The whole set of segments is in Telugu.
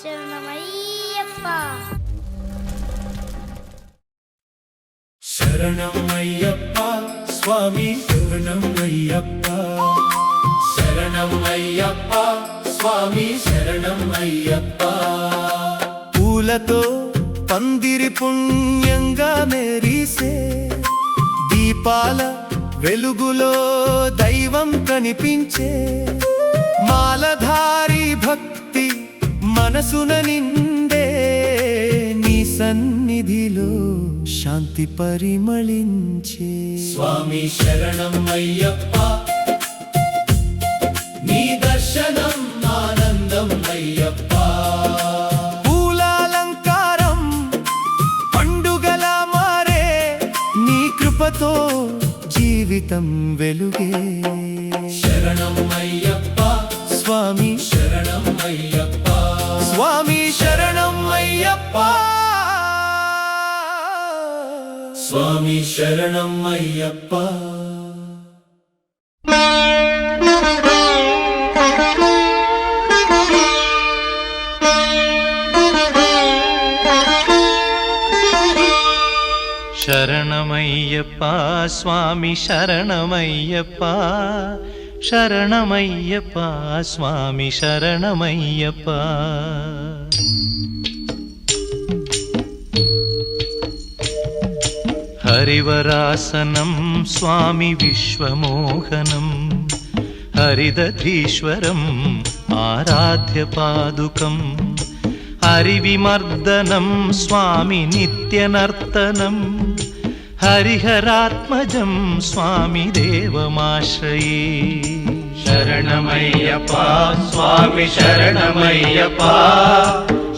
శరణమయ్యప్ప శరణమయ్యప్ప స్వామి శరణమయ్యప్ప శరణమయ్యప్ప స్వామి శరణమయ్యప్ప పూలతో పందిరి పుణ్యంగా మెరిసే దీపాల వెలుగులో దైవం కనిపించే మాలధారి భక్తి మనసున నిండే నీ సన్నిధిలో శాంతి పరిమళించే స్వామి శరణమయ్యప్ప నీ దర్శనం ఆనందం అయ్యప్ప పూలాలంకారం పండుగల మారే నీ కృపతో జీవితం వెలుగే శరణమయ్యప్ప స్వామి శరణమయ్యప్ప స్వామి శరణమయ్యప్ప స్వామి శరణమయ్యప్ప శరణమయ్యప్ప స్వామి శరణమయ్యప్ప శరణమయ్యప్ప స్వామి శరణమయ్యప్ప హరివరాసనం స్వామి విశ్వమోహనం హరిదధీశ్వరం ఆరాధ్య పాదుకం హరివిమర్దనం స్వామి నిత్యనర్తనం హరిహరాత్మజం స్వామి దేవమాశ్రయే శరణమయ్యప్ప స్వామి శరణమయ్యప్ప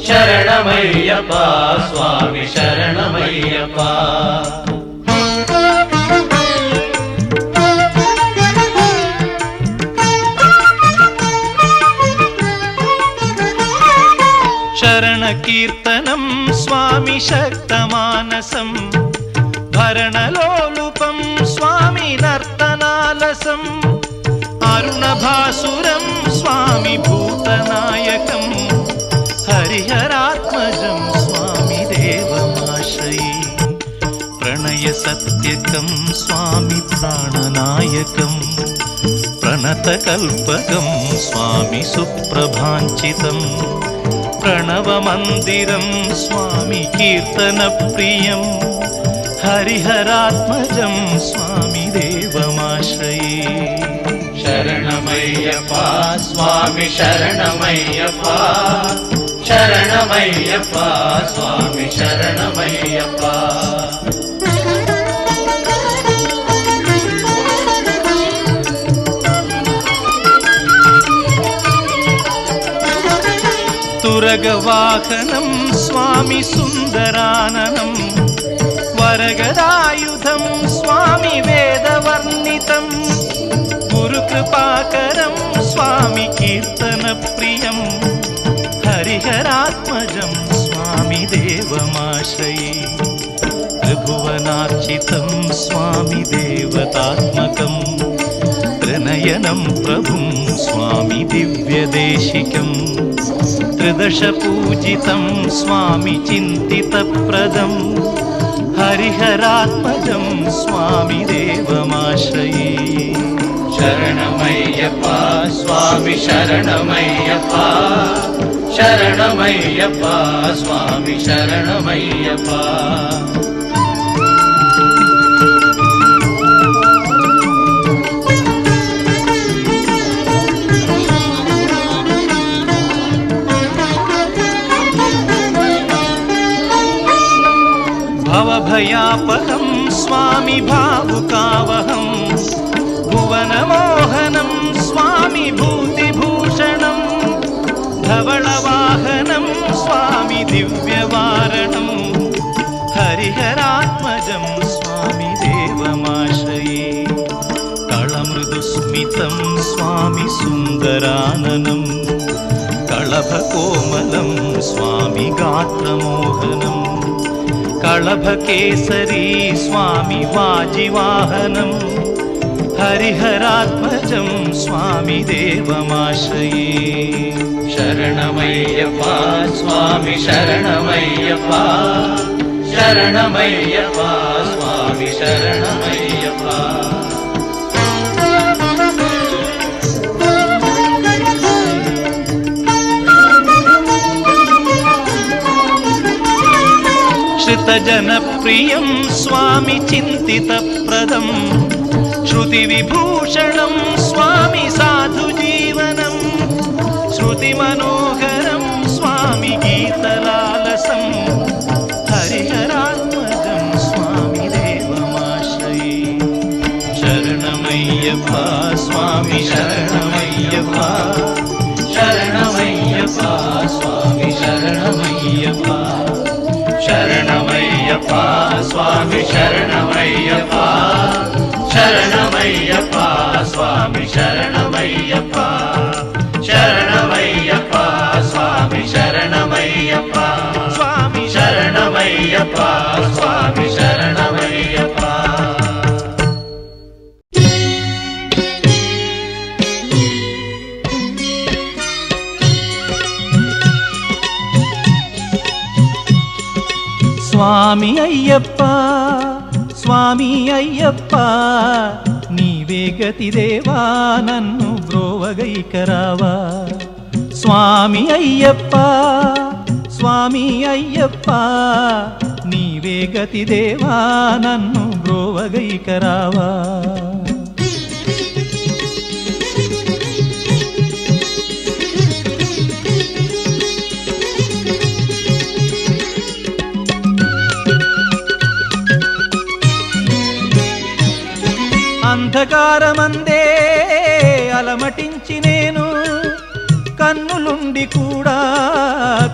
శరణమయ్యప్ప స్వామి శరణమయ్యప్ప శరణ కీర్తనం స్వామి శక్తమానసం భరణలోలుపం స్వామి నర్తనాలసం అరుణభాసురం స్వామి భూతనాయకం హరిహరాత్మజం స్వామి దేవమాశ్రయే ప్రణయ సత్యకం స్వామి ప్రాణనాయకం ప్రణతకల్పకం స్వామి సుప్రభాంచితం ప్రణవమందిరం స్వామి కీర్తనప్రియం హరిహరాత్మజం స్వామి దేవమాశ్రయే శరణమయ్యప్ప స్వామి శరణమయ్యప్ప శరణమయ్యప్ప స్వామి శరణమయ్యప్ప తురగవాహనం స్వామి సుందరాననం వరగదాయుధం స్వామి వేదవర్ణితం గురుకృపాకరం స్వామి కీర్తన ప్రియం హరిహరాత్మజం స్వామి దేవమాశ్రయే త్రిభువనార్చితం స్వామి దేవతాత్మకం త్రినయనం ప్రభుం స్వామి దివ్యదేశికం త్రిదశ పూజితం స్వామి చింతితప్రదం హరిహరాత్మజం స్వామి దేవమాశ్రయే శరణమయ్యప్ప స్వామి శరణమయ్యప్ప శరణమయ్యప్ప స్వామి శరణమయ్యప్ప భవభయాపహం స్వామి భావుకావహం భువనమోహనం స్వామి భూతిభూషణం ధవళవాహనం స్వామి దివ్యవారణం హరిహరాత్మజం స్వామి దేవమాశ్రయే కళమృదుస్మితం స్వామి సుందరాననం కళభకోమలం స్వామి గాత్రమోహనం కళభకేసరీ స్వామి వాజివాహనం హరిహరాత్మజం స్వామి దేవమాశ్రయే శరణమయ్యప్ప స్వామి శరణమయ్యప్ప శరణమయ్యప్ప స్వామి శరణమయ్యప్ప श्रुतजनप्रियं स्वामि चिन्तितप्रदं श्रुतिविभूषणं स्वामि साधुजीवनं श्रुतिमनोहरं स्वामि गीतलालसं हरिहरात्मजं स्वामि देवमाश्रये शरणमय्यप्प स्वामि शरणमय्यप्प शरणमय्यप्प स्वामि शरणमय्यप्प शरणमय्यप्प स्वामी शरणमय्यप्प शरणमय्यप्प स्वामी शरणमय्यप्प शरणमय्यप्प स्वामी शरणमय्यप्प स्वामी शरणमय्यप्प स्वामी शरणमय्यप्प స్వామి అయ్యప్ప స్వామి అయ్యప్ప నీవే గతి దేవా నన్ను బ్రోవగైకరావా స్వామి అయ్యప్ప స్వామి అయ్యప్ప నీవే గతి దేవా నన్ను బ్రోవగైకరావా అంధకారమందే అలమటించి నేను కన్నులుండి కూడా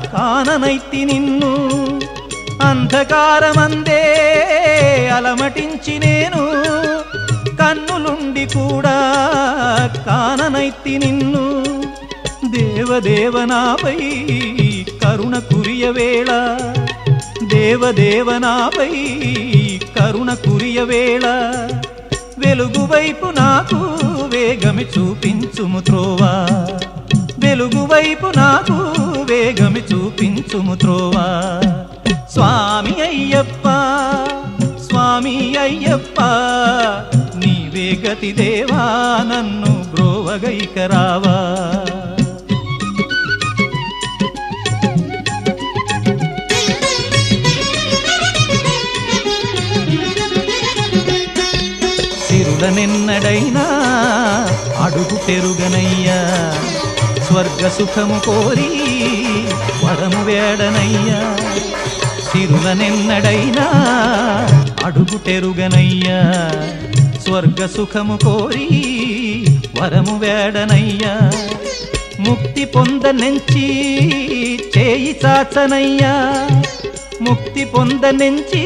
కాననైతి నిన్ను అంధకారమందే అలమటించి నేను కన్నులుండి కూడా కాననైతి నిన్ను దేవదేవనాపై కరుణ కురియవేళ దేవదేవనాపై కరుణ కురియవేళ వెలుగు వైపు నాకు వేగమి చూపించుము త్రోవా వెలుగు వైపు నాకు వేగమి చూపించుము త్రోవా స్వామి అయ్యప్ప స్వామి అయ్యప్ప నీవే గతి దేవా నన్ను బ్రోవగైకరావా నిన్నడైనా అడుగు పెరుగనయ్యా స్వర్గ సుఖము కోరి వరము వేడనయ్యా సిరుల నిన్నడైనా అడుగు తెరుగనయ్యా స్వర్గ సుఖము కోరి వరము వేడనయ్యా ముక్తి పొందనెంచి చేయి చాచనయ్యా ముక్తి పొందనెంచి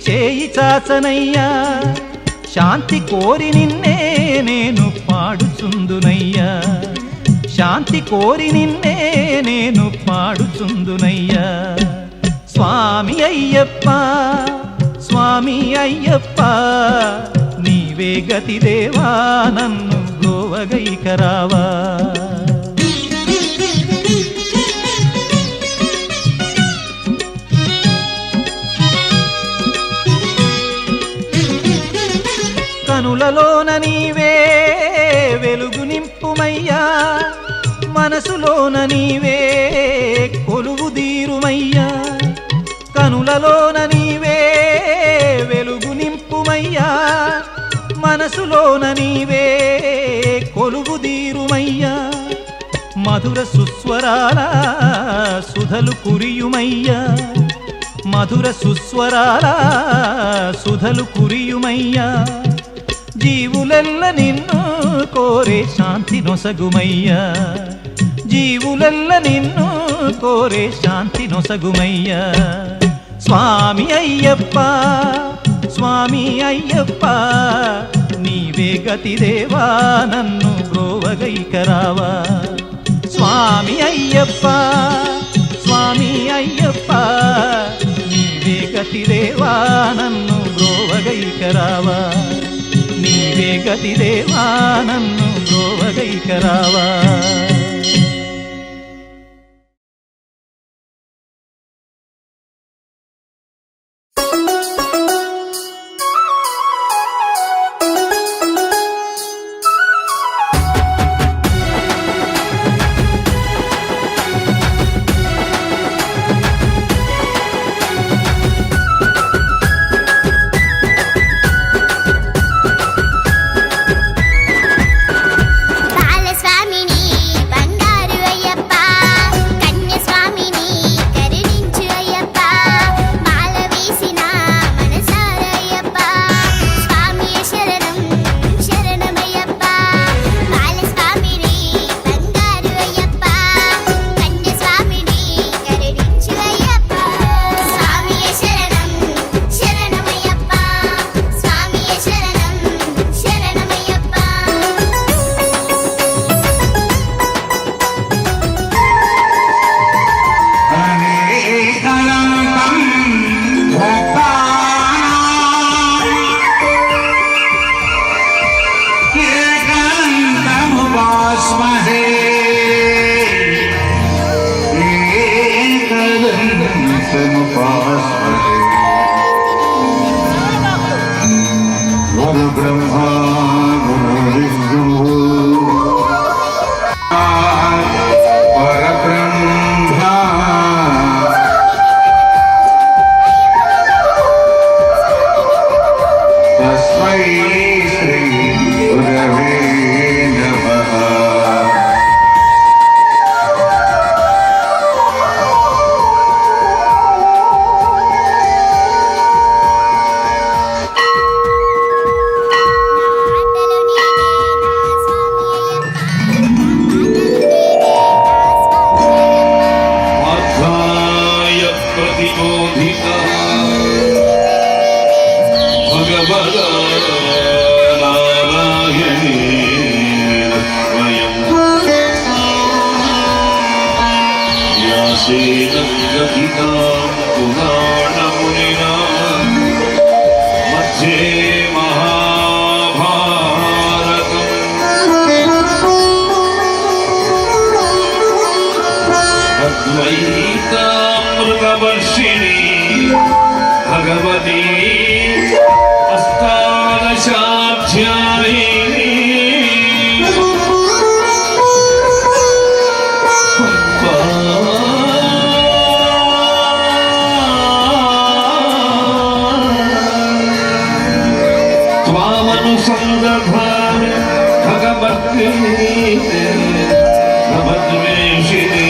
చేయి చాచనయ్యా శాంతి కోరి నిన్నే నేను పాడుచుందునయ్యా శాంతి కోరి నిన్నే నేను పాడుచుందునయ్యా స్వామి అయ్యప్ప స్వామి అయ్యప్ప నీవే గతి దేవా నన్ను బ్రోవగైకరావా కనులలోన నీవే వెలుగు నింపుమయ్యా మనసులోన నీవే కొలువు దీరుమయ్యా కనులలోన నీవే వెలుగు నింపుమయ్యా మనసులోన నీవే కొలువు దీరుమయ్యా మధుర సుస్వరాల సుధలు కురియుమయ్యా మధుర సుస్వరాల సుధలు కురియుమయ్యా జీవులెల్ల నిన్ను కోరే శాంతి నొసగుమయ్యా జీవులెల్ల నిన్ను కోరే శాంతి నొసగుమయ్యా స్వామి అయ్యప్ప స్వామి అయ్యప్ప నీవే గతి దేవా నన్ను బ్రోవగైకరావా స్వామి అయ్యప్ప స్వామి అయ్యప్ప నీవే గతి దేవా నన్ను బ్రోవగైకరావా నీవే గతి దేవా నన్ను బ్రోవగైకరావా नमामहे एकदन्तमुपास्महे गुरुब्रह्मा गुरुर्विष्णुः परब्रह्मा तस्मै श्री गुरवे नमः। अध्याय प्रतिबोधिता भगवता नारायणेन स्वयं व्यासेन ग्रथितां पुराणमुनिना मध्ये अद्वैतामृतवर्षिणी भगवती अष्टादशाध्यायिनी त्वामनुसन्दधामि भगवद्गीते भगवद्वेषिणी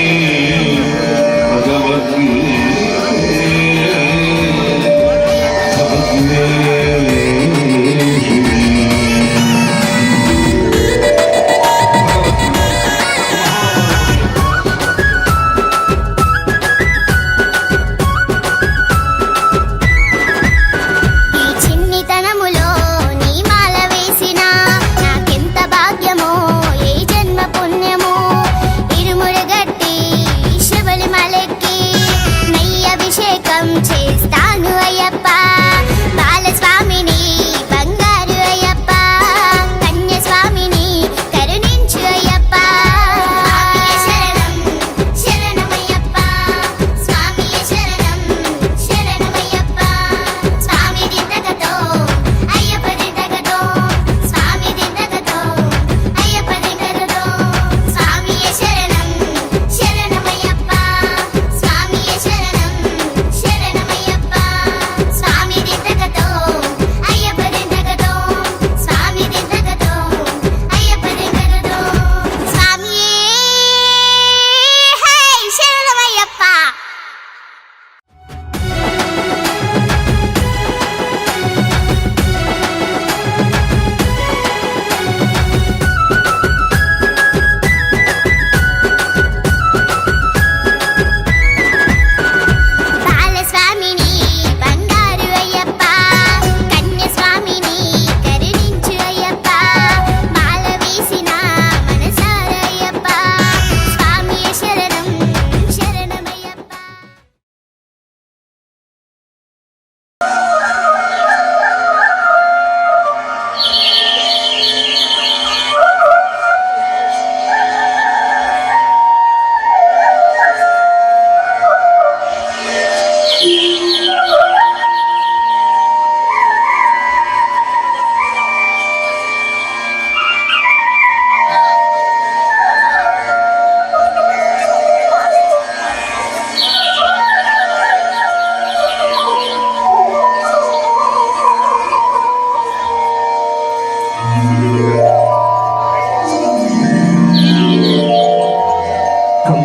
చేస్తాను అయ్యప్ప బాలస్వామిని బంగారు అయ్యప్ప కన్యస్వామిని కరుణించు అయ్యప్ప శరణం శరణమయ్యప్ప స్వామి శరణం శరణమయ్యప్ప స్వామి దింతకతో అయ్యప్ప దింతకతో స్వామి దింతకతో అయ్యప్ప దింతకతో స్వామి శరణం శరణమయ్యప్ప స్వామి శరణం శరణమయ్యప్ప స్వామి దింతకతో అయ్యప్ప దింతకతో స్వామి దింతకతో అయ్యప్ప దింతకతో స్వామి హే శరణమయ్యప్ప. బాలస్వామిని బంగారు అయ్యప్ప కన్యస్వామిని కరుణించు అయ్యప్ప మాల వేసిన మనసార అయ్యప్ప స్వామి శరణం శరణమయ్యప్ప.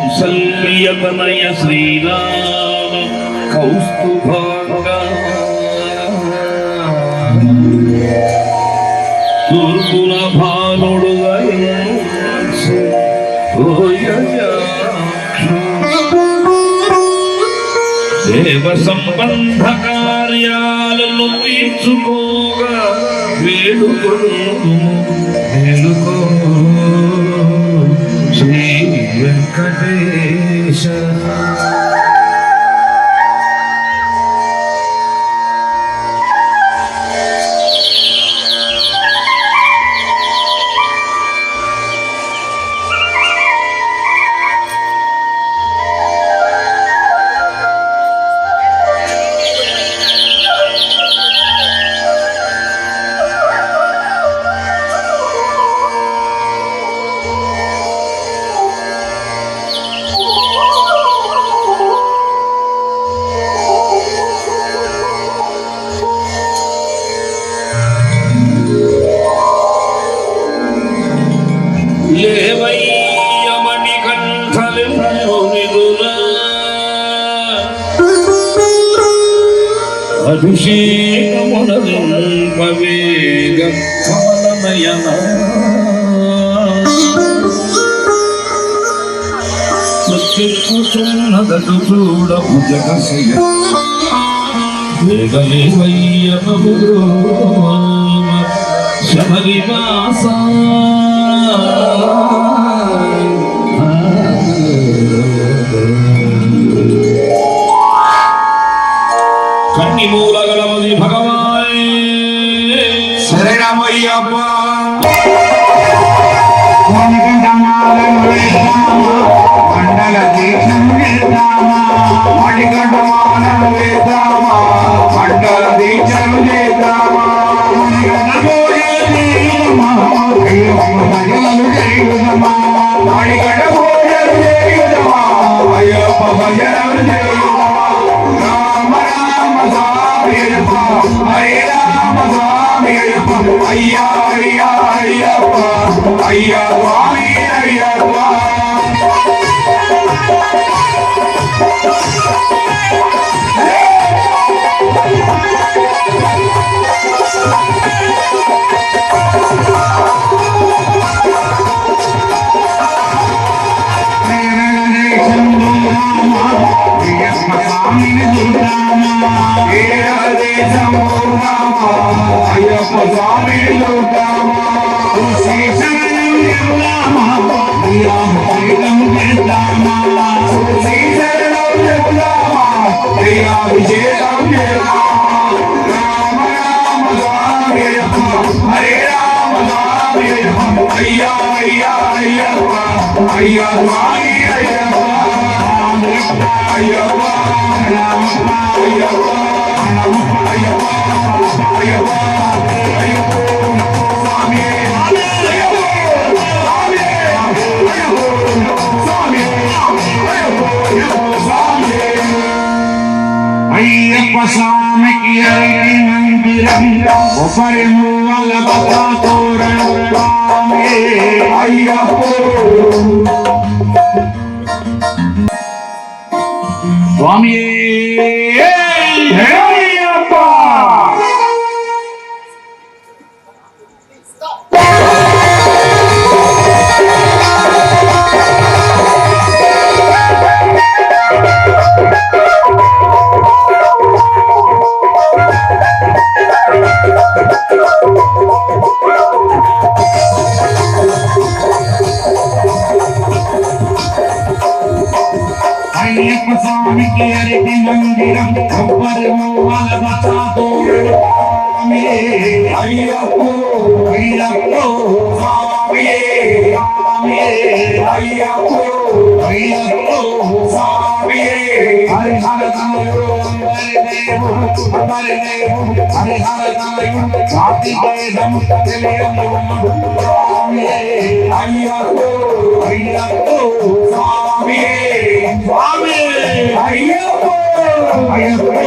కంసల్యతనయ శ్రీరామ కౌస్తుభాంగా తూర్పున భానుడు దేవ సంబంధ కార్యాలను తీర్చుకోగా వేడుకో వేడుకో శ్రీ వెంకటేశ. దేవయ్యమణి కంఠలిదురా అభిషేకమునవేగ కమలనయన ప్రత్యున్నదటు చూడ భుజగసయ వేగలేవయ్యమగురు శబరివాస కన్ని మూలగలమది భగవాన్ శరణమయ్యప్ప మండల దీక్షం చేద్దామా మణికంఠమానం చేద్దామా మండల దీక్షం చేద్దామా మణికంఠ పూజలు చేయుదమా అయ్యప్ప భజనలు చేయుదమా రామ రామ స్వామియప్ప హరే రామ స్వామియప్ప అయ్యా అయ్యా అయ్యప్ప అయ్యా స్వామి అయ్యప్ప అయ్యప్ప స్వామి అభిషేకం రామ రామ స్వామి హరే రామ స్వామి అయ్యా అయ్యా అయ్యప్ప అయ్యా స్వామి అయ్యప్ప అయ్యప్ప రామ అయ్యప్ప అయ్యప్ప అయ్యప్ప అయ్యప్ప స్వామి అయ్యప్ప స్వామికి అరిటి మందిరం ఒకరి మూల బతాతోరణ స్వామి అయ్యప్ప స్వామి అయ్యప్ప అయ్యప్ప స్వామికి అరిటి మందిరం కొబ్బరి మూల బతాతోరణ స్వామి అయ్యప్ప అయ్యప్ప స్వామి స్వామి అయ్యప్ప అయ్యప్ప స్వామి హరిహర తనయుడు హరిహర తనయుడు కార్తికేయం తెలియము స్వామి అయ్యప్ప అయ్యప్ప స్వామి స్వామి అయ్యప్ప అయ్యప్ప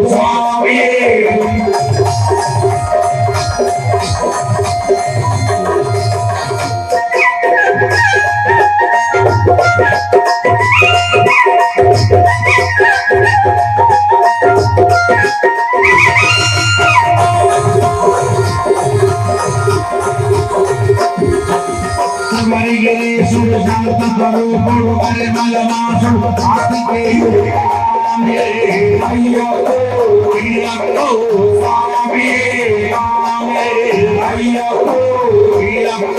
స్వామి మరిగిరీశుడు శాంత స్వరూపుడు పరిమళనాశుడు కార్తికేయుడు అయ్యప్ప అయ్యప్ప స్వామి అయ్యప్ప అయ్యప్ప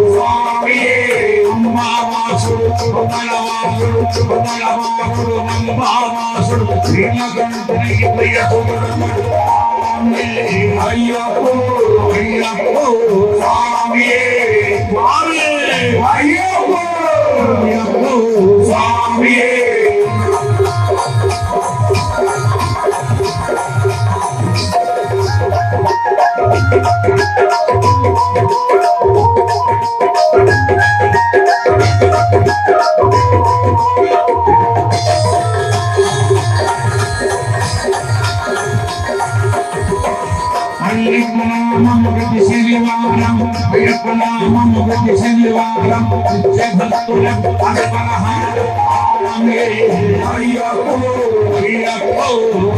స్వామి అంబావాసుడు బలవాసుడు బలవాసుడు నంబావాసుడు నీలకంఠునికి ప్రియసుడు అయ్యప్ప అయ్యప్ప స్వామి స్వామి అయ్యప్ప అయ్యప్ప స్వామి అయ్యప్ప నామము ప్రతి శనివారం అయ్యప్ప నామము ప్రతి శనివారం భక్తులకు పరపరహారం అయ్యప్పో అయ్యప్పో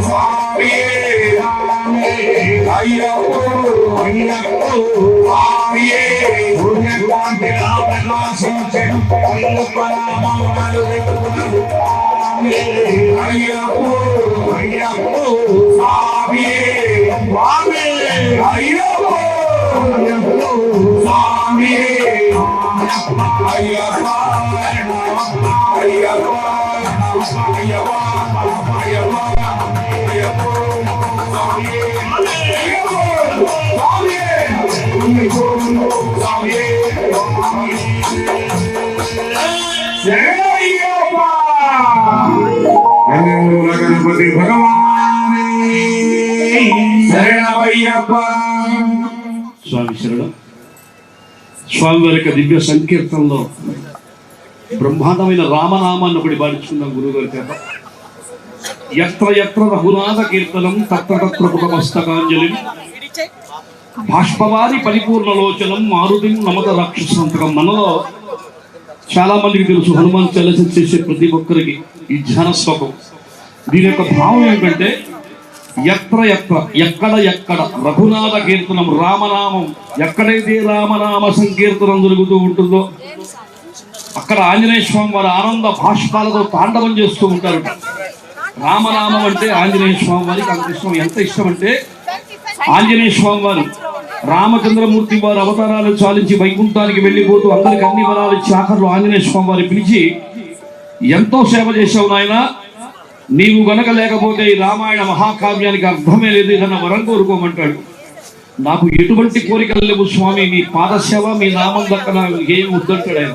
స్వామియే అయ్యప్పో అయ్యప్పో స్వామియే పుణ్యకాంతి ప్రకాశించెను అయ్యప్ప నామములు అయ్యప్పో అయ్యప్పో స్వామియే స్వామి అయ్యప్పో అయ్యప్పో స్వామియే అయ్యప్ప గణపతి భగవానే శరణమయ్యప్ప. స్వామి శరణం. స్వామివారి యొక్క దివ్య సంకీర్తనలో బ్రహ్మాండమైన రామనామాన్ని ఒకటి పాటించుకుందాం గురువుగారి చేత. ఎత్ర ఎత్ర రఘునాథ కీర్తనం తత్ర తత్ర పుటమస్తకాంజలి బాష్పవారి పరిపూర్ణలోచనం మారుతిం నమత రాక్షసంతకం. మనలో చాలా మందికి తెలుసు హనుమాన్ చాలీసా చేసే ప్రతి ఒక్కరికి ఈ ధ్యాన శ్లోకం. దీని యొక్క భావం ఏంటంటే ఎత్ర ఎత్ర ఎక్కడ ఎక్కడ రఘునాథ కీర్తనం రామనామం ఎక్కడైతే రామనామ సంకీర్తనం జరుగుతూ ఉంటుందో అక్కడ ఆంజనేయ స్వామి వారి ఆనంద భాష్పాలతో తాండవం చేస్తూ ఉంటారు. రామనామం అంటే ఆంజనేయ స్వామి వారికి అంత ఇష్టం. ఎంత ఇష్టం అంటే ఆంజనేయ స్వామి వారు రామచంద్రమూర్తి వారి అవతారాలు చాలించి వైకుంఠానికి వెళ్ళిపోతూ అందరికి అన్ని వరాలు ఇచ్చి ఆఖర్లో ఆంజనేయ స్వామి వారిని పిలిచి ఎంతో సేవ చేసావు నాయన, నీవు గనక లేకపోతే ఈ రామాయణ మహాకావ్యానికి అర్థమే లేదు, ఏదన్నా వరం కోరుకోమంటాడు. నాకు ఎటువంటి కోరికలు లేవు స్వామి, మీ పాదసేవ మీ నామం దక్కన ఏం వద్దంటాడు ఆయన.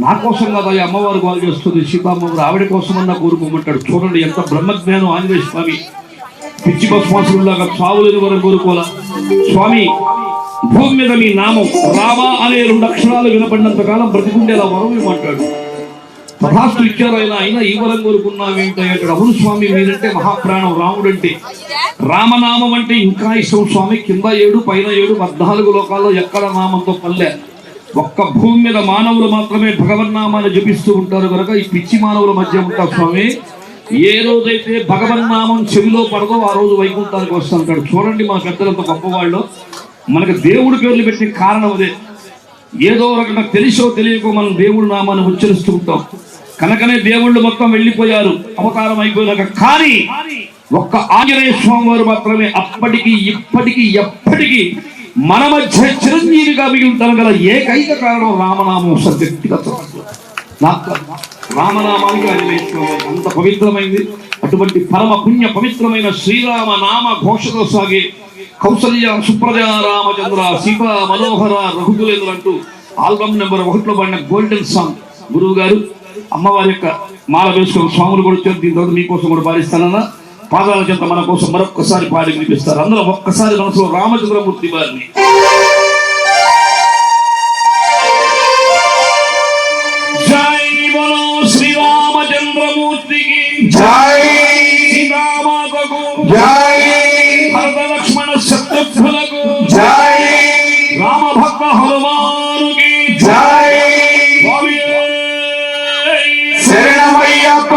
నా కోసం కదా ఈ అమ్మవారు కాల్ చేస్తుంది సీతామ్మవారు, ఆవిడ కోసమన్నా కోరుకోమంటాడు. చూడండి ఎంత బ్రహ్మజ్ఞానం ఆంజనేయ స్వామి. పిచ్చి భస్మాసులాగా చావులేని వరం కోరుకోవాలా స్వామి. భూమి మీద మీ నామం రామ అనే 2 అక్షరాలు వినపడినంత కాలం బ్రతికుండేలా వరం ఇవ్వమంటాడు. తథాస్తు ఇచ్చారైనా అయినా ఈ వరం కోరుకున్నామేంటో అంటాడు. అవును స్వామి, మీరంటే మహాప్రాణం, రాముడు అంటే. రామనామం అంటే ఇంకా ఇష్టం స్వామి. కింద 7 పైన 7 14 లోకాల్లో ఎక్కడ నామంతో పల్లె. ఒక్క భూమి మీద మానవులు మాత్రమే భగవన్నామాన్ని జపిస్తూ ఉంటారు కనుక ఈ పిచ్చి మానవుల మధ్య ఉంటారు స్వామి. ఏ రోజైతే భగవన్నామం చెవిలో పడదో ఆ రోజు వైకుంఠానికి వస్తుంటాడు. చూడండి మా పెద్దలంత గొప్పవాళ్ళు. మనకు దేవుడి పేర్లు పెట్టే కారణం అదే. ఏదో రకంగా తెలిసో తెలియకో మనం దేవుడి నామాన్ని ఉచ్చరిస్తూ ఉంటాం. కనుకనే దేవుళ్ళు మొత్తం వెళ్ళిపోయారు అవతారం అయిపోయినాక. కానీ ఒక్క ఆంజనేయ స్వామి వారు మాత్రమే అప్పటికి ఇప్పటికీ ఎప్పటికీ మన మధ్య చిరంజీవిగా మిగులుతాను గల ఏకైక కారణం రామనామం. వ్యక్తిగత రామనామానికి ఆంజనేయ స్వామి అంత పవిత్రమైంది. అటువంటి పరమ పుణ్య పవిత్రమైన శ్రీరామ నామ ఘోషతో సాగే కౌసల్య సుప్రజ రామచంద్ర సీత మనోహర రఘుకులేంద్ర అంటూ ఆల్బమ్ నెంబర్ 1లో పడిన గోల్డెన్ సాంగ్. గురువు గారు అమ్మవారి యొక్క మాల వేసుకున్న స్వాములు కూడా వచ్చారు. దీని తర్వాత మీకోసం కూడా పాడిస్తానన్నా. పాదాల చెంత మన కోసం మరొక్కసారి పాడి వినిపిస్తారు. అందరూ ఒక్కసారి మనసులో రామచంద్రమూర్తి వారిని జై బలో శ్రీరామచంద్రమూర్తికి జై సీతామాతకు జై భరత లక్ష్మణ శత్రుఘ్నులకు జై రామభక్త హనుమానుకి జై స్వామియే శరణమయ్యప్ప.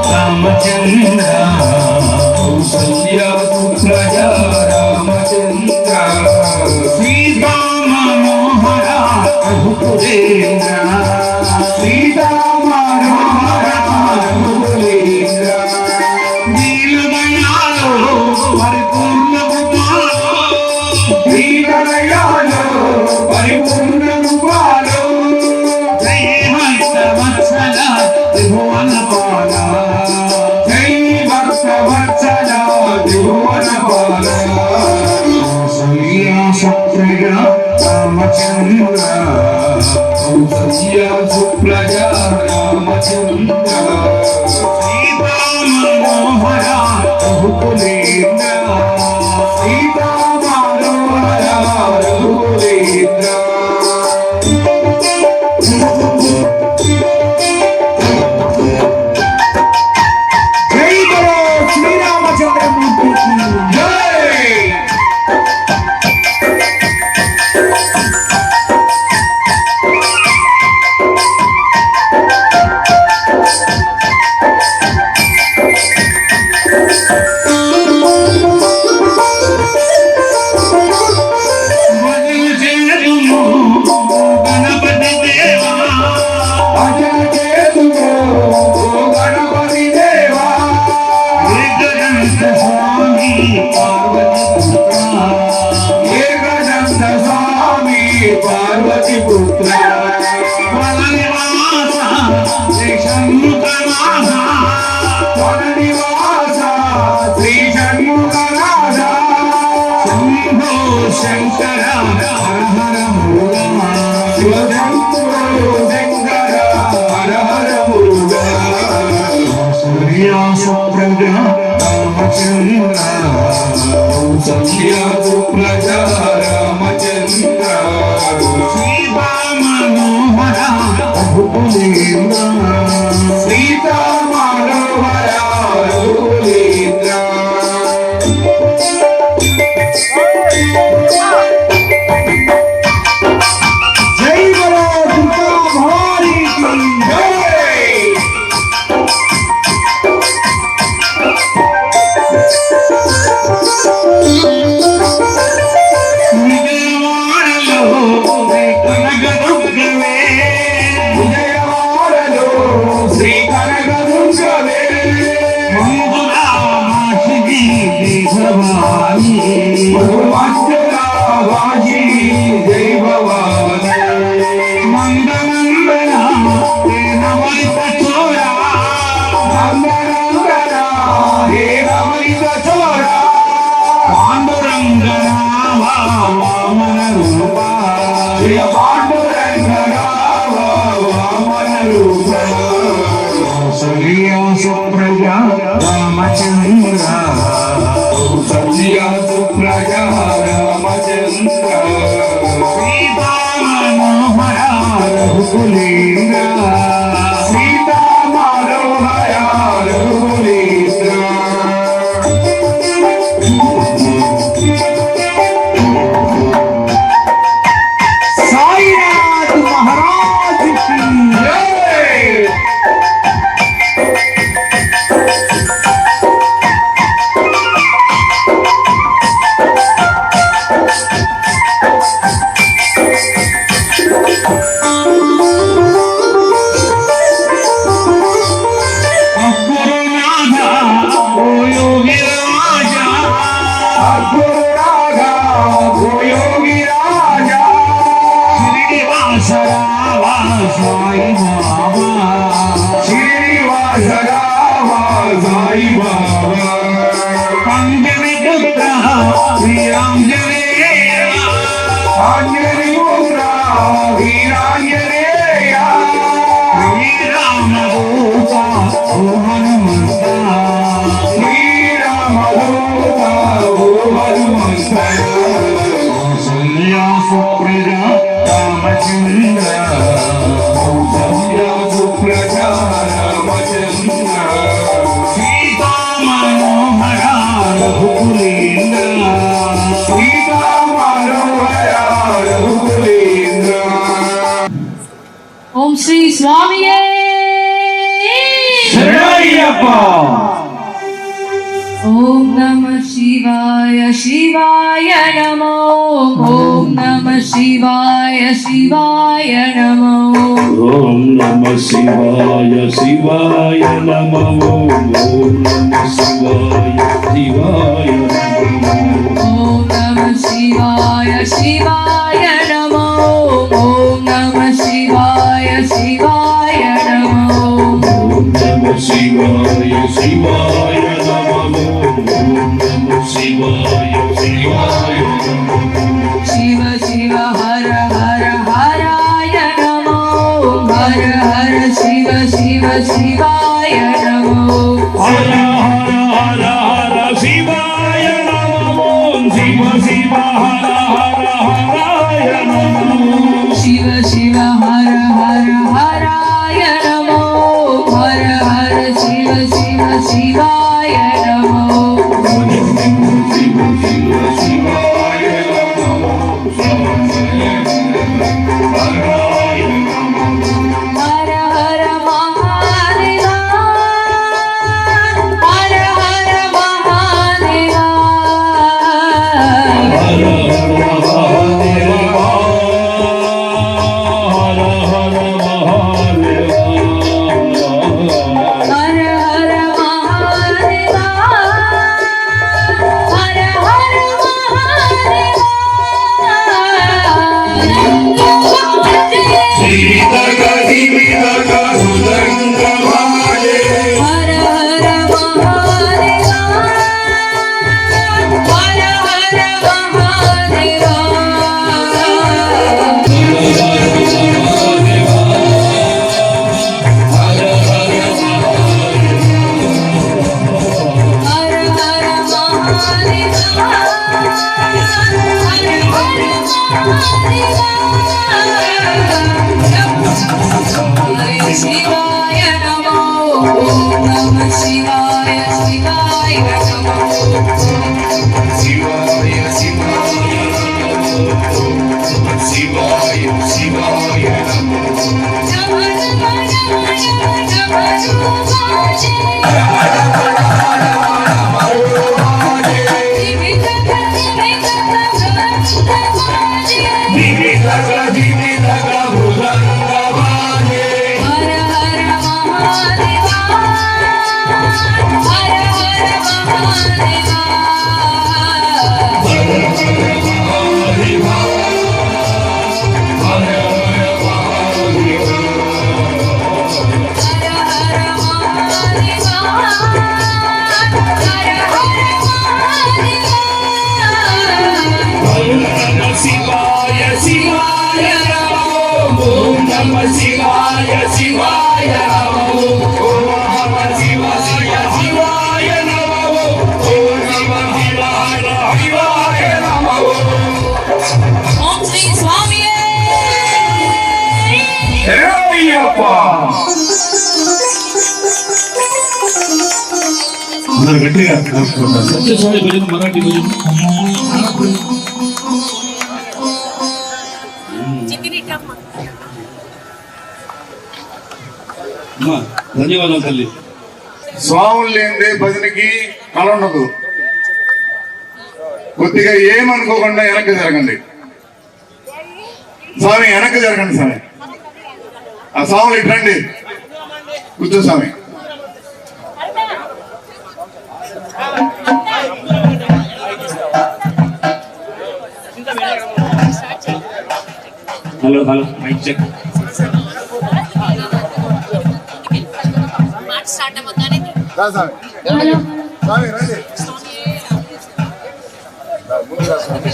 రామచంద్ర కౌసల్య పుత్రజ రామచంద్ర సీతా మనోహర రఘుకులేంద్ర సీతా మనోహర రఘుకులేంద్ర దీనదయాలో పరిపూర్ణ కుమారో దీనదయాలో పరిపూర్ణ కుమారో జయ హస్త వత్సల త్రిభువన పాల సుప్రజ రామచంద్ర కౌసల్య సుప్రజ రామచంద్ర సీతా మనోహర రఘుకులేంద్ర సీతా మనోహర రఘుకులేంద్ర జై బలో శ్రీరామచంద్రమూర్తి జై గణపతి దేవా భజన చేతుము గణపతి దేవా ఏకదంత స్వామి పార్వతి పుత్ర ఏకదంత స్వామి పార్వతి పుత్ర వననివాస శ్రీ షణ్ముఖనాథ వననివాస శ్రీ షణ్ముఖనాథ శంభో శంకర హర హర మురుగా శివశంభో శంకర హర హర మురుగా సూర్యా సుప్రజ రామచంద్ర కౌసల్య సుప్రజ రామచంద్ర సీతా మనోహర రఘుకులేంద్ర సీతా మనోహర రఘుకులేంద్ర జై బలో దుర్గా భవానీ కీ జై విజయవాడలో శ్రీ కనకదుర్గవే విజయవాడలో శ్రీ కనకదుర్గవే మంజులామాషిని భవాని మంజులామాషి జై భవాని మంగళంబర హే నమరిత చోరా మంగళంబర హే నమరిత చోరా పాండురంగనామ వామన రూప శ్రీ పాండురంగనామ వామన రూప కౌసల్యా సుప్రజ రామచంద్ర కౌసల్యా సుప్రజ రామచంద్ర సీతా మనోహర రఘుకులేంద్ర సీతా మనోహర రఘుకులేంద్ర సాయినాథ్ మహారాజ్ కి జై అక్కురునాథ ఓ యోగి రాజా అక్కురునాథ ఓ యోగి రాజా శ్రీనివాస రావా సాయి బాబా శ్రీనివాస రావా సాయి బాబా పంచమి పుత్ర వీరాంజనేయ ఆంజనేయ పుత్ర వీరాంజనేయ శ్రీరామదూత ఓ హనుమంత శ్రీరామదూత ఓ హనుమంత కౌసల్యా సుప్రజ రామచంద్ర కౌసల్యా సుప్రజ రామచంద్ర సీతా మనోహర రఘుకులేంద్ర సీతా మనోహర రఘుకులేంద్ర ఓం శ్రీ స్వామియే శరణయ్యప్ప ఓం నమ శివాయ శివాయ నమో ఓం నమ శివాయ శివాయ నమో ఓం నమ శివాయ శివాయ నమో ఓం నమ శివాయ శివాయ ఓం నమ శివాయ శివాయ నమో ఓం నమ శివాయ శివాయ నమో ఓం నమ శివాయ శివాయ నమో ఓం నమ శివాయ శివాయ నమో శివ శివాయ నమో ఓం నమః శివాయ శివాయ నమో శివాయ శివాయ శివాయ నమో నమ నమ నమ శివాయ శివాయ నమో ఓం నమః శివాయ శివాయ నమో ఓం నమః శివాయ శివాయ నమో ఓం నమః శివాయ శివాయ నమో ఓం శ్రీ స్వామియే అయ్యప్ప అందరు గట్టిగా సత్యసాయి భజన మరాఠీ భజన అమ్మా, ధన్యవాదాలు తల్లి. స్వాములు లేనిదే భజనకి కళ ఉండదు. కొద్దిగా ఏమనుకోకుండా వెనక్కి జరగండి స్వామి, వెనక్కి జరగండి స్వామి. ఆ స్వాములు ఇట్రండి, కూర్చో స్వామి. Hello hello mic check. రా స్వామి, స్వామి రండి. ముందుగా స్వామి.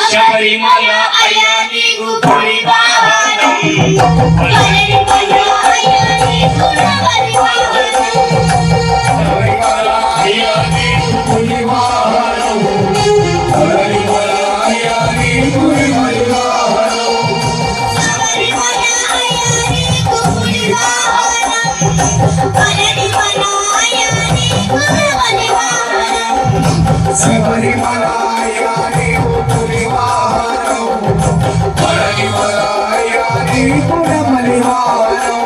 శబరిమల అయ్యా నీకు పులి వాహనం శబరిమల అయ్యా నీకు పులి వాహనం శబరిమల అయ్యా నీకు పులి వాహనం శబరిమల అయ్యా నీకు పులి వాహనం శబరిమల అయ్యా నీకు పులి వాహనం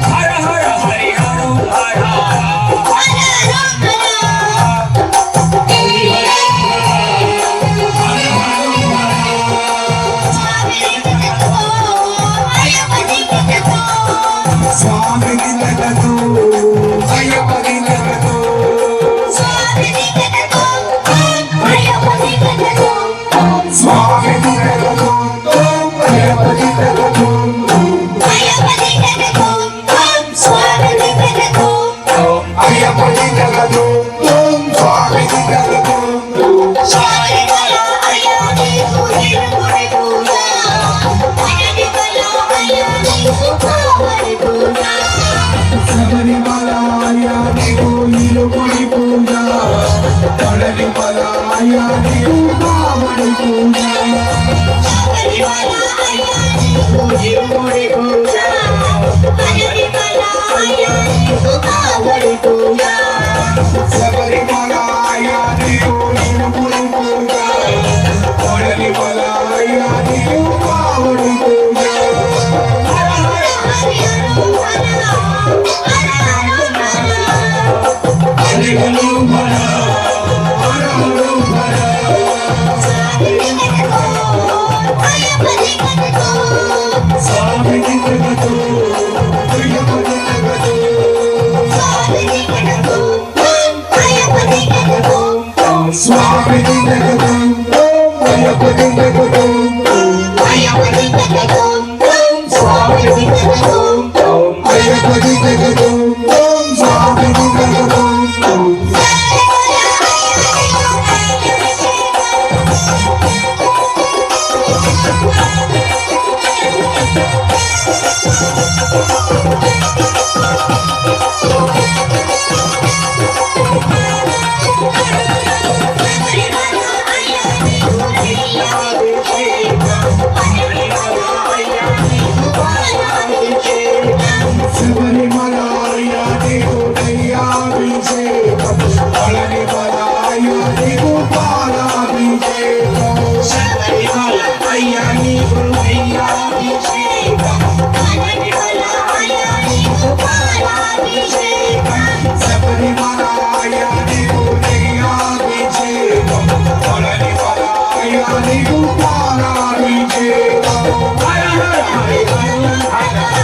హర హర హరి హర హర స్వామి నిలగదు అయ్యప్ప నిలగదు స్వామి నిలగదు అయ్యప్ప నిలగదు అయ్యప్ప నిలగదు స్వామి నిలగదు శబరిమల అయ్యా నీకు ఇరుముడి పూజ శబరిమల అయ్యా నీకు కావడి పూజ ఇరుముడి పూజ శబరిమల అయ్యా నీకు ఇరుముడి పూజ శబరిమల అయ్యా నీకు కావడి పూజ స్వామి పాలాభిషేకం పళని మలయ్య నీకు పాలాభిషేకం శబరిమల అయ్య నీకు నెయ్యాభిషేకం పళని మలయ్య నీకు పాలాభిషేకం శబరిమల అయ్య నీకు నెయ్యాభిషేకం పళని మలయ్య నీకు పాలాభిషేకం హర హర హరి హర హర హరి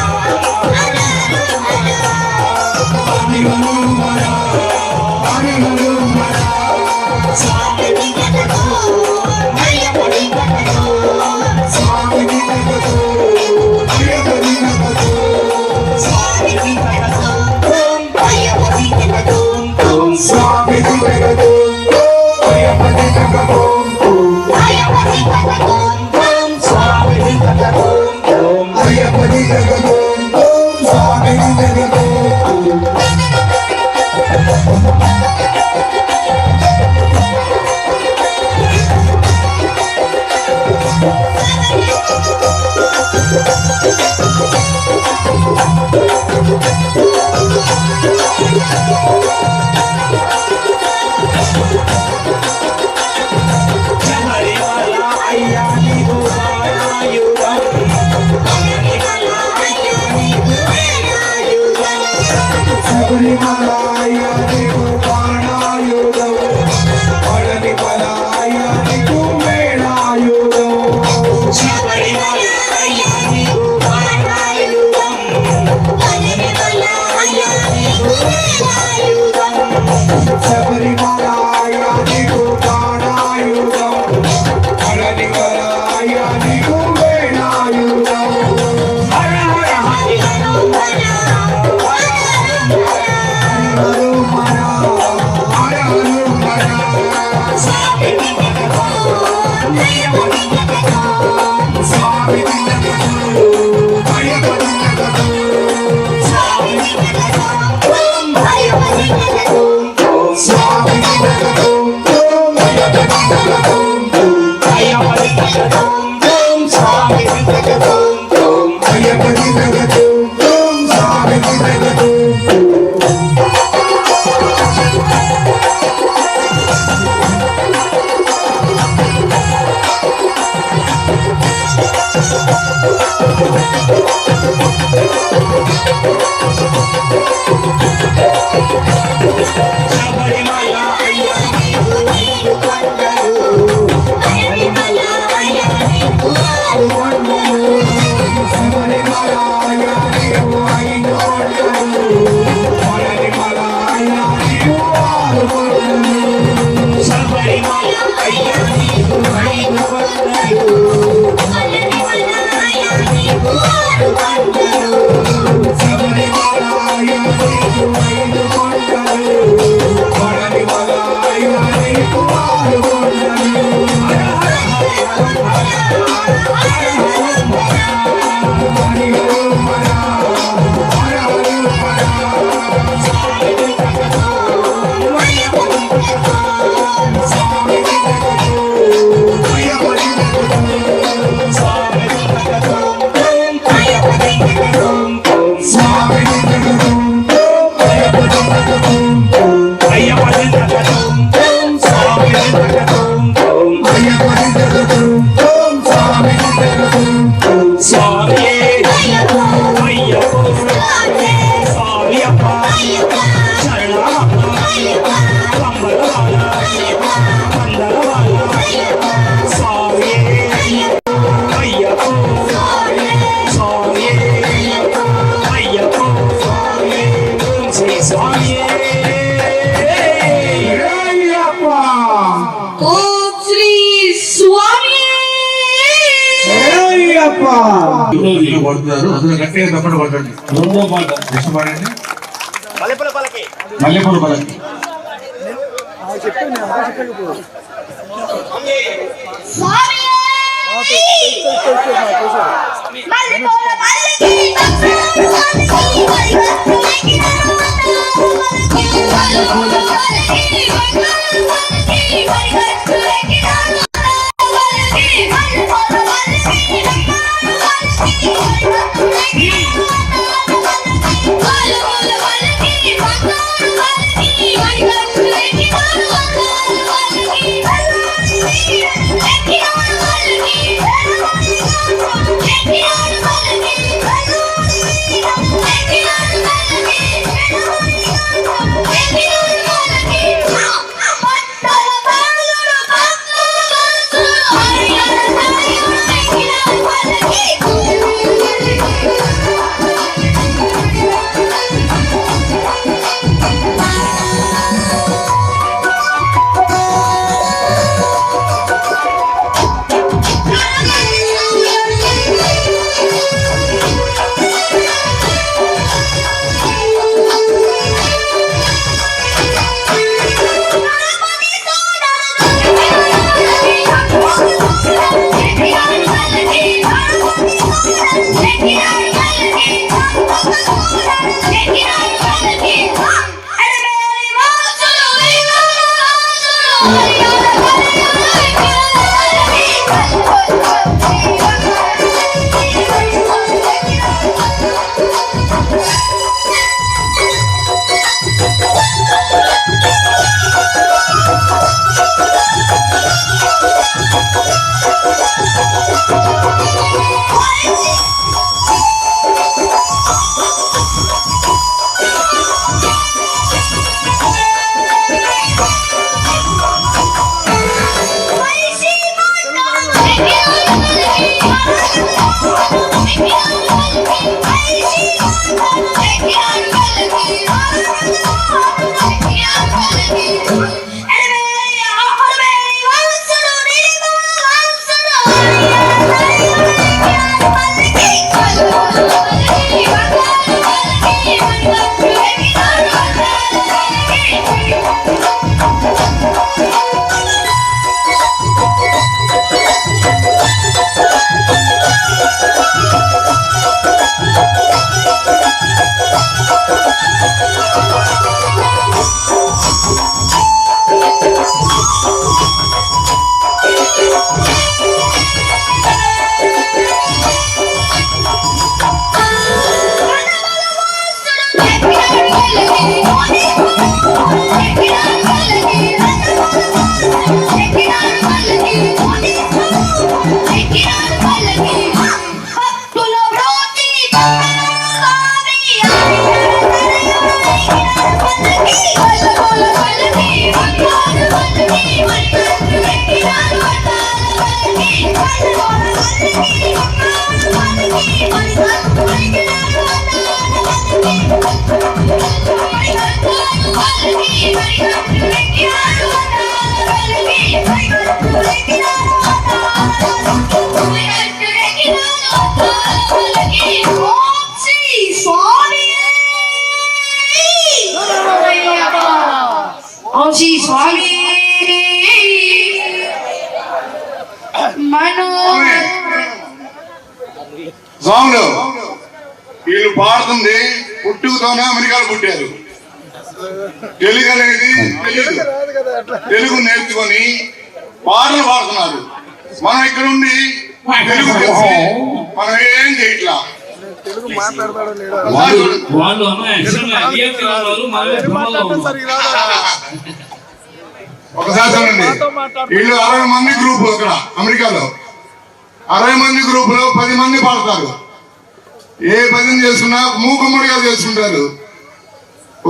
కొడుతున్నారు అందులో గట్టిగా తప్పని కొట్టండి. రెండో పాట ఇష్టపడండి. మల్లెపూల పలకి Bye. స్వాములు వీళ్ళు పాడుతుంది పుట్టుకతోనే అమెరికాలో పుట్టారు. తెలుగు అనేది తెలియదు, తెలుగు నేర్చుకొని పాటలు పాడుతున్నారు. మనం ఇక్కడ ఉండి తెలుగు తెలిసి మనం ఏం చేయట్లా. ఒకసారి చూడండి, వీళ్ళు 60 మంది గ్రూప్ అక్కడ అమెరికాలో 60 మంది గ్రూప్ లో 10 మంది పాడతారు. ఏ భజన చేసుకున్నా మూకుమ్మడిగా చేసుకుంటారు.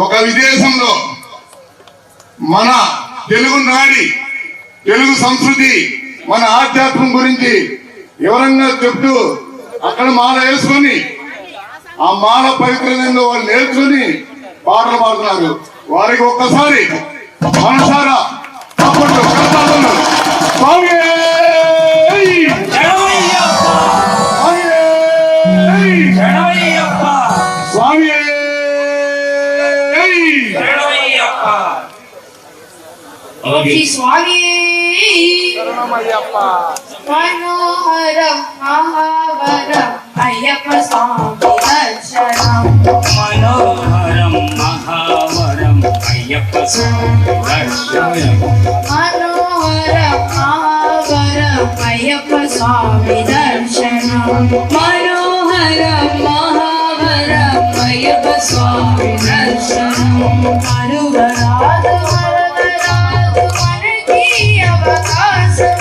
ఒక విదేశంలో మన తెలుగు నాడి, తెలుగు సంస్కృతి, మన ఆధ్యాత్మం గురించి వివరంగా చెప్తూ అక్కడ మాల వేసుకొని ఆ మాల పవిత్రంగా వాళ్ళు నేర్చుకుని పాటలు పాడుతున్నారు. వారికి ఒక్కసారి మనసారా చప్పట్లు, కరతాళాలు. స్వామి స్వామి స్వామి మనోహర మహావర అయ్యప్ప స్వామి దర్శనం. మనోహరం మహావరం అయ్యప్ప స్వామి దర్శనం. మనోహర మహావర అయ్యప్ప స్వామి దర్శనం. మనోహర మహావర అయ్యప్ప స్వామి దర్శనం. మరువరాదు మరదరాదు మనకి అవకాశం.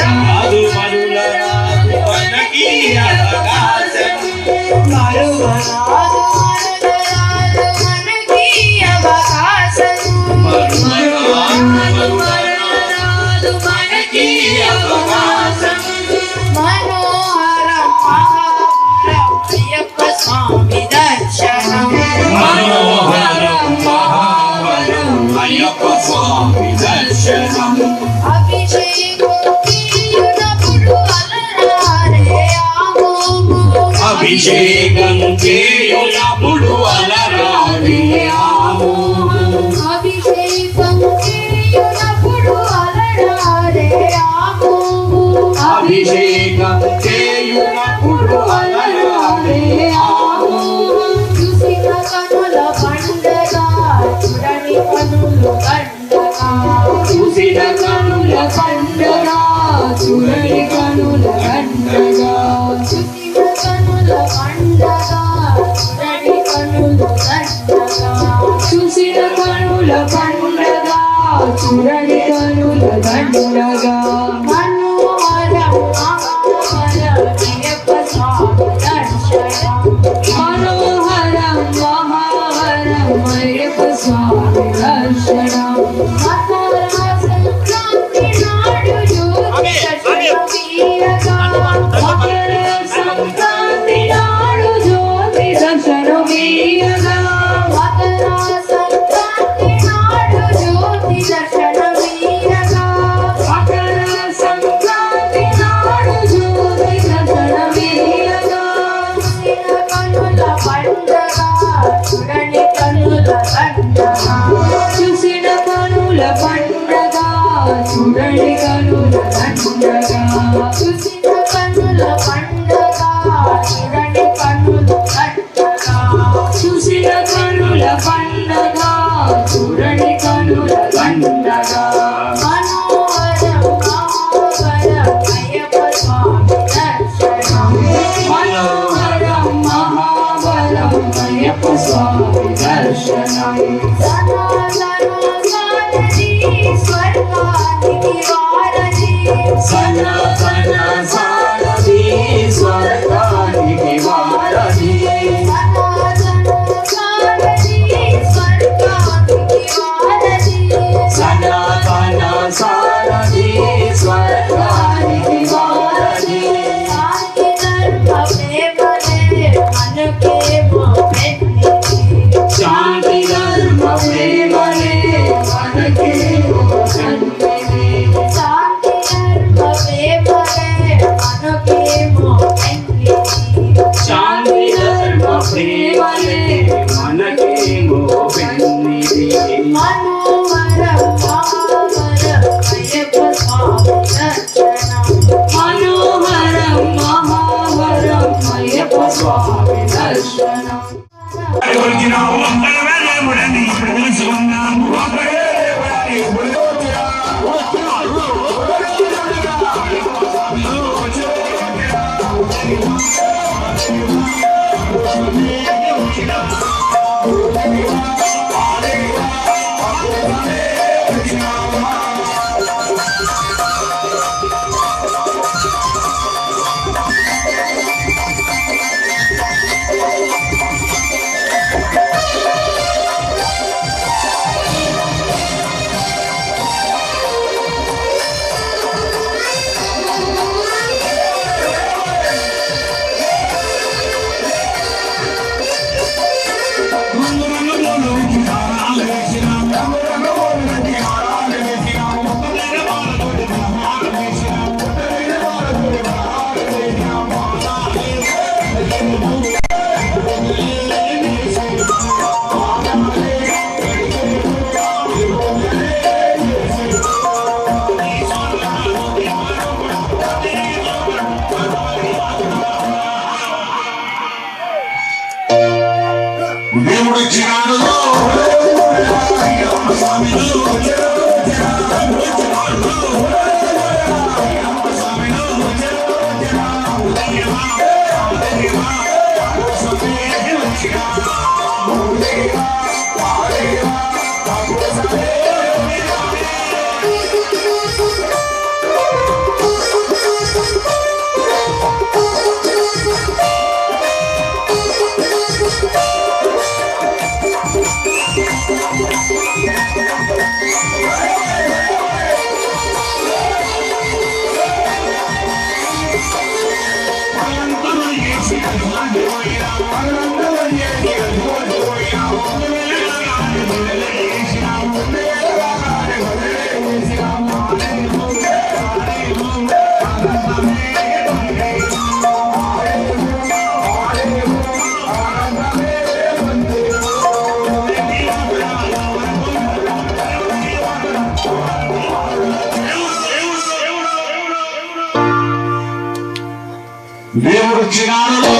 రాదు మరులరాదు మనకి అవకాశం. మరువరాదు మరదరాదు మనకి అవకాశం. మరువరాదు మరదరాదు మనకి అవకాశం. మనోహర మహావర అయ్యప్ప స్వామి దర్శనం. మనోహరం మహావరం అయ్యప్ప స్వామి దర్శనం. అభిషేకం చేయునప్పుడు అలరారే ఆమోము. అభిషేకం చేయునప్పుడు అలరాలి ఆమోహం. అభిషేకం చేయునప్పుడు అలరారే ఆమోము. అభిషేకం చేయునప్పుడు అలరాలి ఆమోహం. చూసిన కనుల పండగ చూడని కనులు పండగ. చూసిన కనుల పండగ చూడని కనుల పండగ. చూసిన కనుల పండగ చూడని కనులు పండగ. చూసిన చూడని కనుల దండగా మనోహరం అయ్యప్ప స్వామి దర్శనం మనోహరం మహావరం అయ్యప్ప స్వామి దర్శనం మకర సంక్రాంతి నాడు జ్యోతి దర్శనం వీరగా మకర సంక్రాంతి నాడు జ్యోతి దర్శనం వీరగా మకర సంక్రాంతి నాడు జ్యోతి దర్శనం వీరగా మకర సంక్రాంతి నాడు జ్యోతి దర్శనం వీరగా చూసిన కనుల పండగ చూడని కనుల దండగా చూసిన కనుల పండగ చూడని కనుల దండగా చూసిన కనుల పండగ చూడని కనుల దండగా మనోహరం మహావరం అయ్యప్ప స్వామి దర్శనం మనోహరం మహావరం అయ్యప్ప స్వామి దర్శనం సనాతన సారథి స్వర్గానికి వారధి సనాతన సారథి స్వర్గానికి వారధి శాంతి ధర్మ ప్రేమలే మనకే శాంతి ధర్మ ప్రేమలే మనకేమో పెన్నిది మనోహరం మహావరం అయ్యప్ప స్వామి దర్శనం దేవుడు చిరాలలో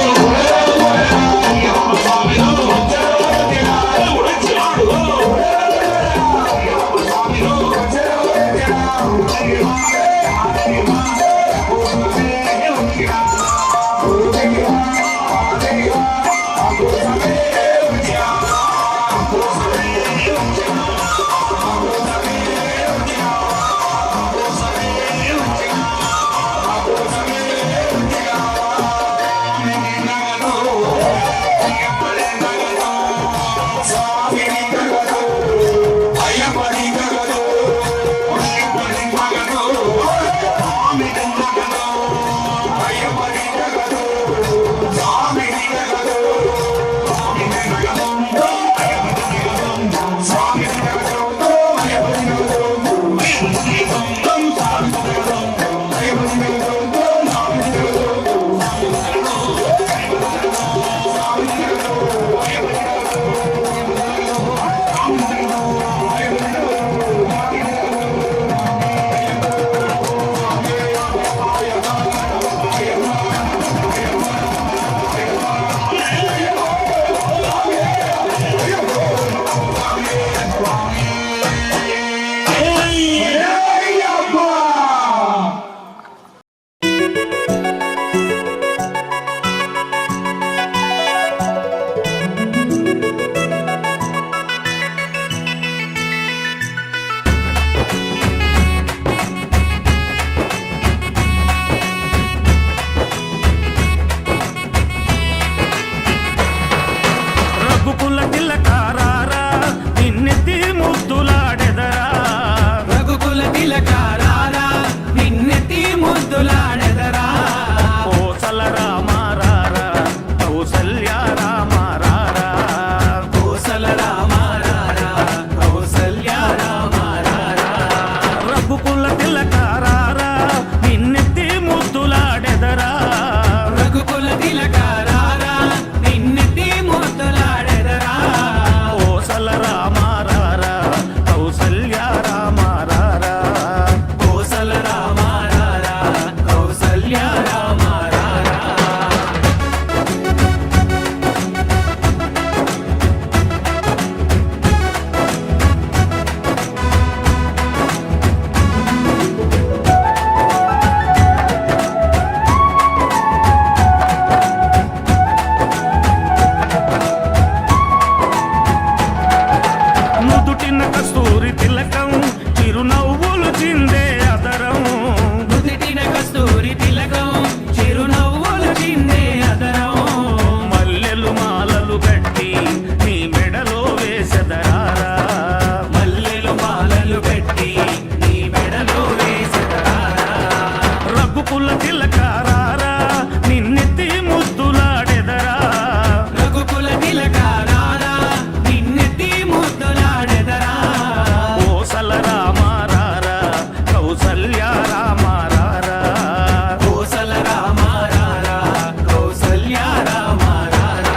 నుదుటిన కస్తూరి తిలకం చిరునవ్వులు చిందే అదరం నుదిటిన కస్తూరి తిలకం చిరునవ్వులు చిందే అదరం మల్లెలు మాలలు కట్టి నీ మెడలో వేసెదరారా మల్లెలు మాలలు కట్టి నీ మెడలో వేసెదరారా రఘుకుల తిలకారారా నిన్నెత్తి ముద్దులాడెదరా రఘుకుల తిలకారారా నిన్నెత్తి ముద్దులాడెదరా కోసల రామారారా కౌసల్య రామారారా కోసల రామారారా కౌసల్య రామారారా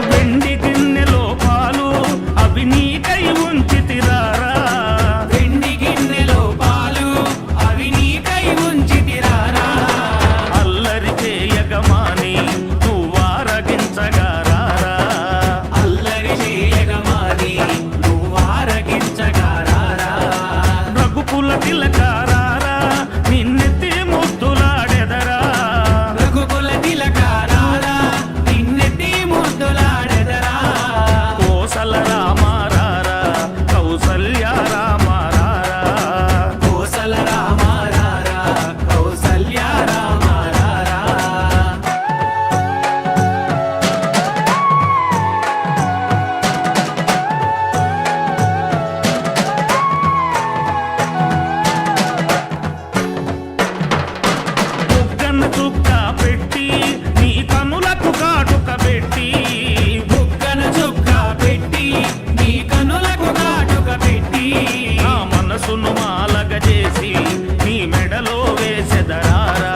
వెండి గిన్నెలో పాలు అవి నీకై ఉంచి తిరారా వెండి గిన్నెలో పాలు అవి నీకై ఉంచితిరారా అల్లరి చేయగమాని నువ్వారగించగారారా అల్లరి చేయగమాని నువ్వారగించగారారా రఘుకుల తిలకారారా నిన్నెత్తి ముద్దులాడెదరా రఘుకుల తిలకారారా నిన్నెత్తి ముద్దులాడెదరా కోసల రామారారా కౌసల్య రామారారా కోసల రామారారా కౌసల్య రామారారా బుగ్గన చుక్క పెట్టి నీ కనులకు కాటుక పెట్టి బుగ్గన చుక్క పెట్టి నీ కనులకు కాటుక పెట్టి నా మనసును మాలగ చేసి నీ మెడలో వేసెదరారా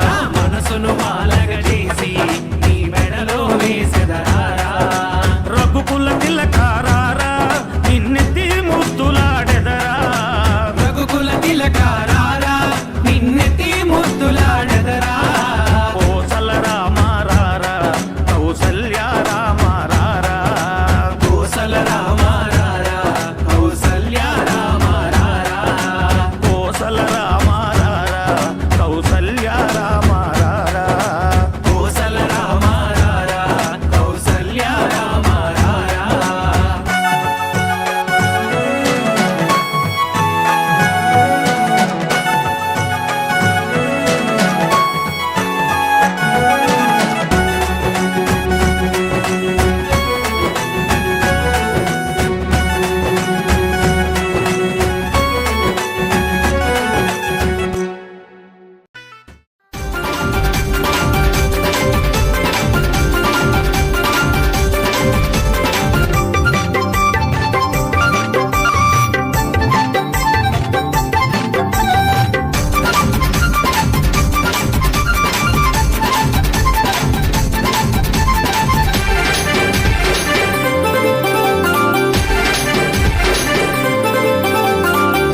నా మనసును మాలగ చేసి నీ మెడలో వేసెదరారా రఘుకుల తిలకారారా నిన్నెత్తి ముద్దులాడెదరా రఘుకుల తిలకారారా నిన్నెత్తి ముద్దులాడెదరా కోసల రామారారా కౌసల్య రామారారా కోసల రామారారా కౌసల్య రామారారా కోసల రామారారా కౌసల్య రామారారా కోసల రామారారా కౌసల్య రామారారా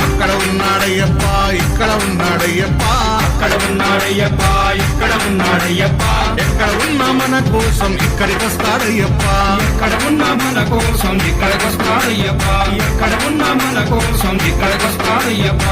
అక్కడ ఉన్నాడయ్యప్ప ఇక్కడ ఉన్నాడయ్యప్ప అక్కడ ఉన్నాడయ్యప్ప ఇక్కడ ఉన్నాడయ్యప్ప ఎక్కడ ఉన్నా మన కోసం ఇక్కడికి వస్తాడయ్యప్ప ఎక్కడ ఉన్నా మన కోసం ఇక్కడికి వస్తాడయ్యప్ప ఎక్కడ ఉన్నా మన కోసం ఇక్కడికి వస్తాడయ్యప్ప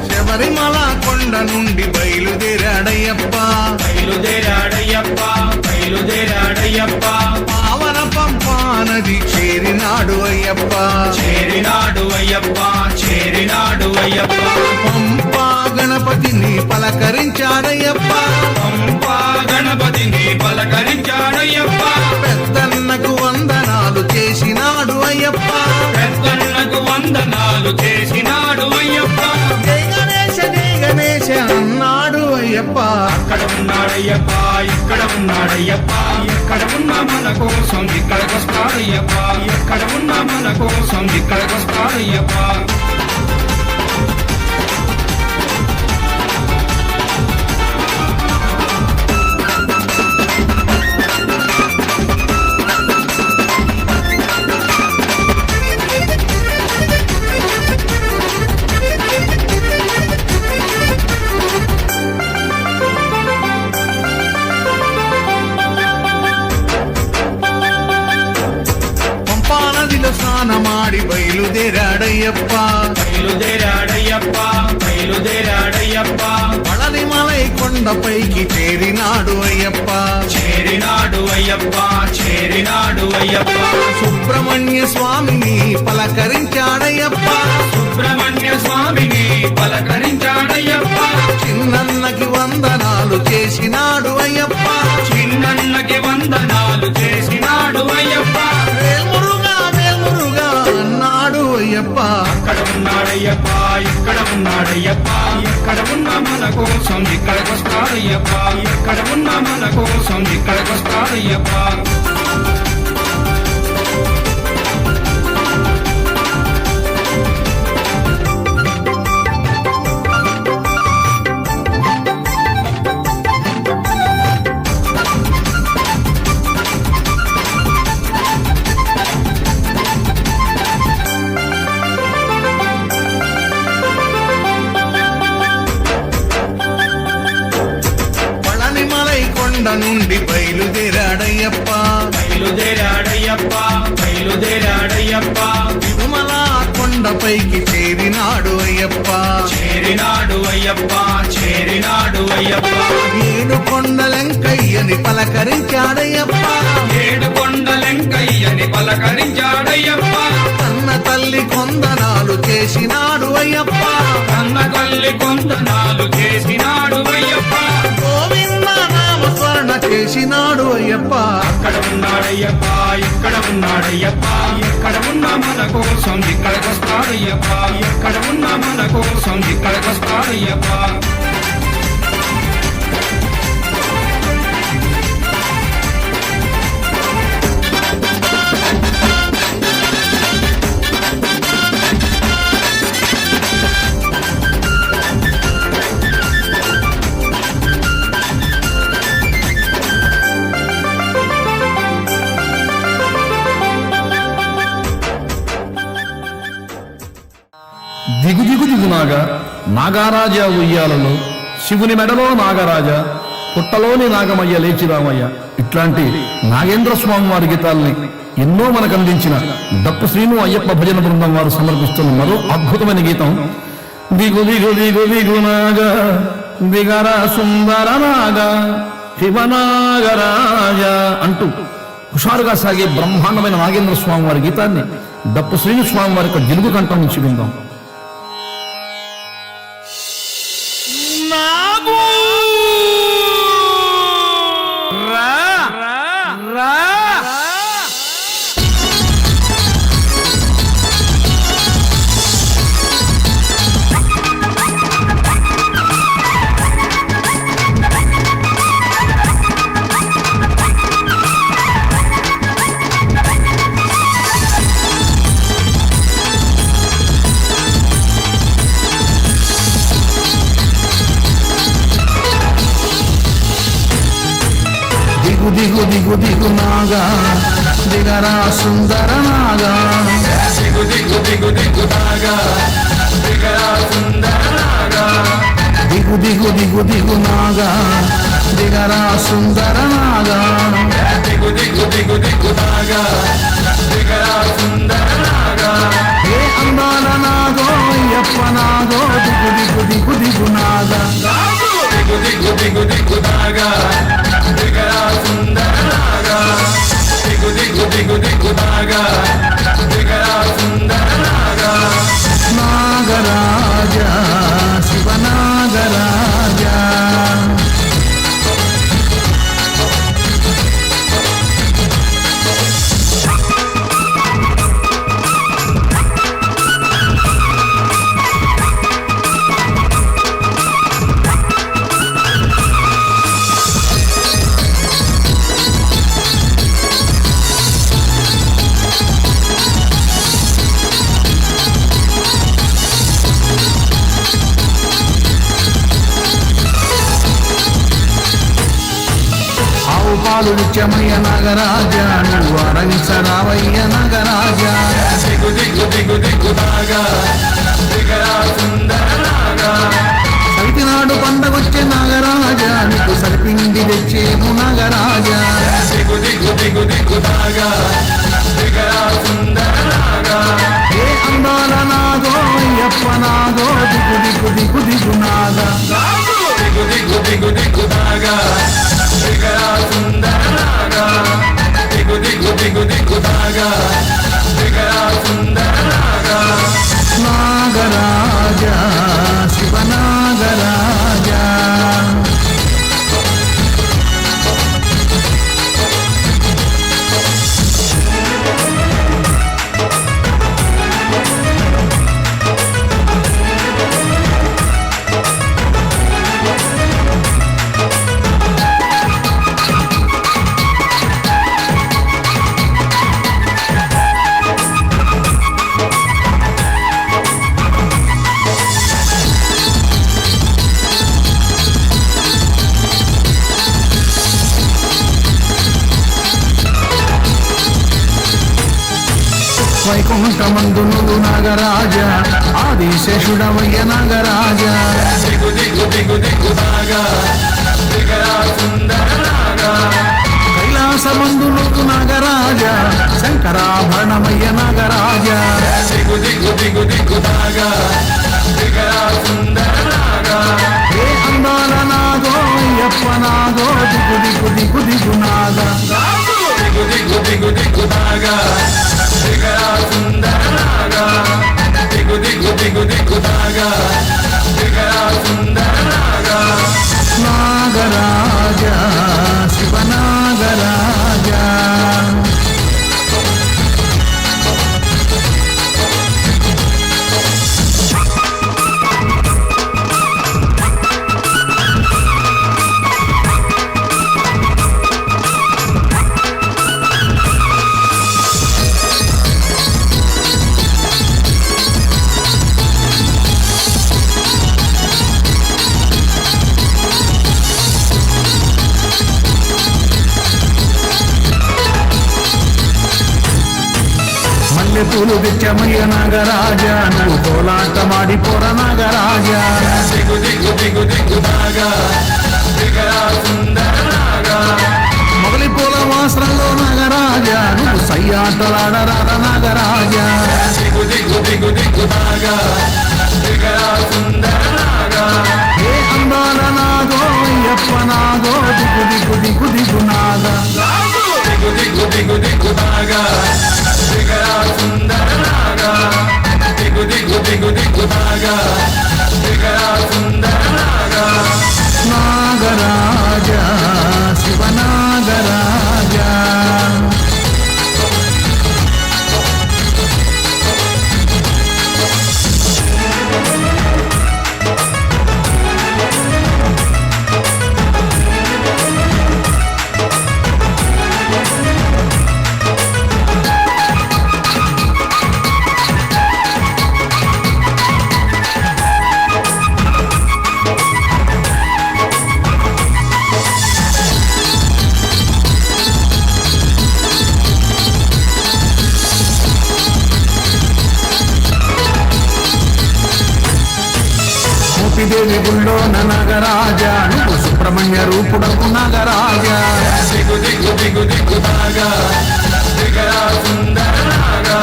శబరిమల కొండ నుండి బయలుదేరాడయ్యప్ప బయలుదేరాడయ్యప్ప బయలుదేరాడయ్యప్ప పావన పంపా నది చేరినాడు అయ్యప్ప చేరినాడు అయ్యప్ప చేరినాడు అయ్యప్ప పంపా గణపతిని పలకరించాడయ్యప్ప పంపా గణపతిని పలకరించాడయ్యప్ప పెద్దన్నకు వందనాలు చేసినాడు అయ్యప్ప పెద్దన్నకు వందనాలు చేసినాడు అయ్యప్ప ఉన్నాడయ్యప్ప ఇక్కడ ఉన్నాడయ్యప్ప ఎక్కడ ఉన్న మన కోసం ఇక్కడికొస్తాడయ్యప్ప ఎక్కడ ఉన్న మన కోసం ఇక్కడికొస్తాడయ్యప్ప పంపా నదిలో స్నానమాడి బయలుదేరాడయ్యప్ప బయలుదేరాడయ్యప్ప బయలుదేరాడయ్యప్ప పళనిమలై కొండపైకి చేరినాడు అయ్యప్ప చేరినాడు అయ్యప్ప చేరినాడు అయ్యప్ప సుబ్రహ్మణ్య స్వామిని పలకరించాడయ్యప్ప సుబ్రహ్మణ్య స్వామిని పలకరించాడయ్యప్ప చిన్నన్నకి వందనాలు చేసినాడు అయ్యప్ప చిన్నన్నకి వందనాలు చేసినాడు అయ్యప్ప వేల్మురుగా అన్నాడు అయ్యప్ప అక్కడ ఉన్నాడయ్యప్ప ఇక్కడ ఉన్నాడయ్యప్ప ఎక్కడ ఉన్న మన కోసం ఇక్కడికొస్తాడయ్యప్ప ఎక్కడ ఉన్న మన కోసం ఇక్కడికొస్తాడయ్యప్ప పళనిమలై కొండ నుండి బయలుదేరాడయ్యప్ప బయలుదేరాడయ్యప్ప బయలుదేరాడయ్యప్ప తిరుమల కొండపైకి చేరినాడు అయ్యప్ప చేరినాడు అయ్యప్ప చేరినాడు అయ్యప్ప ఏడు కొండలెంకయ్యని పలకరించాడయ్యప్ప ఏడు కొండలెంకయ్యని పలకరించాడయ్యప్ప కన్న తల్లి కొందనాలు చేసినాడు అయ్యప్ప కన్న తల్లి కొందనాలు చేసినాడు అయ్యప్ప గోవింద నామ స్మరణ చేసినాడు అయ్యప్ప అక్కడ ఉన్నాడయ్యప్ప ఇక్కడ ఉన్నాడయ్యప్ప ఎక్కడ ఉన్న మన కోసం ఇక్కడికొస్తాడయ్యప్ప ఎక్కడ ఉన్న మన కోసం ఇక్కడికొస్తాడయ్యప్ప దిగు దిగు దిగునాగా నాగారాజా ఉయ్యాలలో శివుని మెడలో నాగరాజ పుట్టలోని నాగమయ్య లేచిరామయ్య ఇట్లాంటి నాగేంద్ర స్వామి వారి గీతాల్ని ఎన్నో మనకు అందించిన డప్పు శ్రీను అయ్యప్ప భజన బృందం వారు సమర్పిస్తున్న మరో అద్భుతమైన గీతం దిగు దిగు దిగు దిగునాగా దిగరా సుందర నాగా శివనాగరాజ అంటూ హుషారుగా సాగే బ్రహ్మాండమైన నాగేంద్ర స్వామి వారి గీతాన్ని డప్పు శ్రీను స్వామి వారి యొక్క జిలుగు కంఠం నుంచి విందాం. దిగు దిగు దిగు నాగా దిగరా సుందర నాగా దిగు దిగు దిగు దిగు నాగా దిగరా సుందర నాగా దిగు దిగు దిగు దిగు నాగా దిగరా సుందర నాగా దిగు దిగు దిగు దిగు నాగా దిగరా సుందర నాగా ఏ అందాల నాగో అయ్యప్ప నాగో దిగు దిగు దిగు దిగు నాగా దిగు దిగు దిగు దిగు నాగా దిగరా సుందర నాగా దిగు దిగు దిగు దిగు నాగా దిగరా సుందర నాగా నాగరాజా శివనాగరాజా పాలు నిత్యమయ్య నాగరాజ నువ్వు అరవించరావయ్య నాగరాజ దిగు దిగు దిగు దిగు నాగా దిగరా సుందర నాగా సైతినాడు పండగొచ్చే నాగరాజ నీకు సరిపిండి తెచ్చేము నాగరాజ దిగు దిగు దిగు దిగు నాగా దిగరా సుందర నాగా ఏ అందాల నాగో అయ్యప్ప నాగో దిగు దిగు దిగు దిగు నాగా దిగు దిగు దిగు దిగు నాగా దిగరా సుందర నాగా దిగు దిగు దిగు దిగు నాగా దిగరా సుందర నాగా నాగరాజ శివ నాగరాజ వైకుంఠమందు నువ్వు నాగరాజ ఆదిశేషుడవయ్య నాగరాజ దిగు దిగు దిగు దిగు నాగా దిగరా సుందర నాగా కైలాసమందు నువ్వు నాగరాజ శంకరాభరణమయ్య నాగరాజ దిగు దిగు దిగు దిగు నాగా దిగరా సుందర నాగా ఏ అందాల నాగో అయ్యప్ప నాగో దిగు దిగు దిగు దిగు నాగా దిగు దిగు దిగు దిగు నాగా దిగరా సుందర నాగా దిగు దిగు దిగు దిగు నాగా దిగరా సుందర నాగా నాగరాజ శివ నాగరాజ పూలు తెచ్చమయ్య నాగరాజ నువ్వు కోలాటమాడి పోర నాగరాజ దిగు దిగు దిగు దిగు నాగా దిగరా సుందర నాగా మొగలి పూల వాసనలో నాగరాజ నువ్వు సయ్యాటలాడరార నాగరాజ దిగు దిగు దిగు దిగు నాగా దిగరా సుందర నాగా ఏ అందాల నాగో అయ్యప్ప నాగో దిగు దిగు దిగు దిగు నాగా దిగు దిగు దిగు దిగు నాగా దిగరా సుందర నాగా దిగు దిగు దిగు దిగు నాగా దిగరా సుందర నాగా నాగరాజ శివ నాగరాజ దేవి గుళ్ళో నాగరాజ నువ్వు సుబ్రహ్మణ్య రూపుడకు నాగరాజ దిగు దిగు దిగు దిగు నాగా దిగరా సుందర నాగా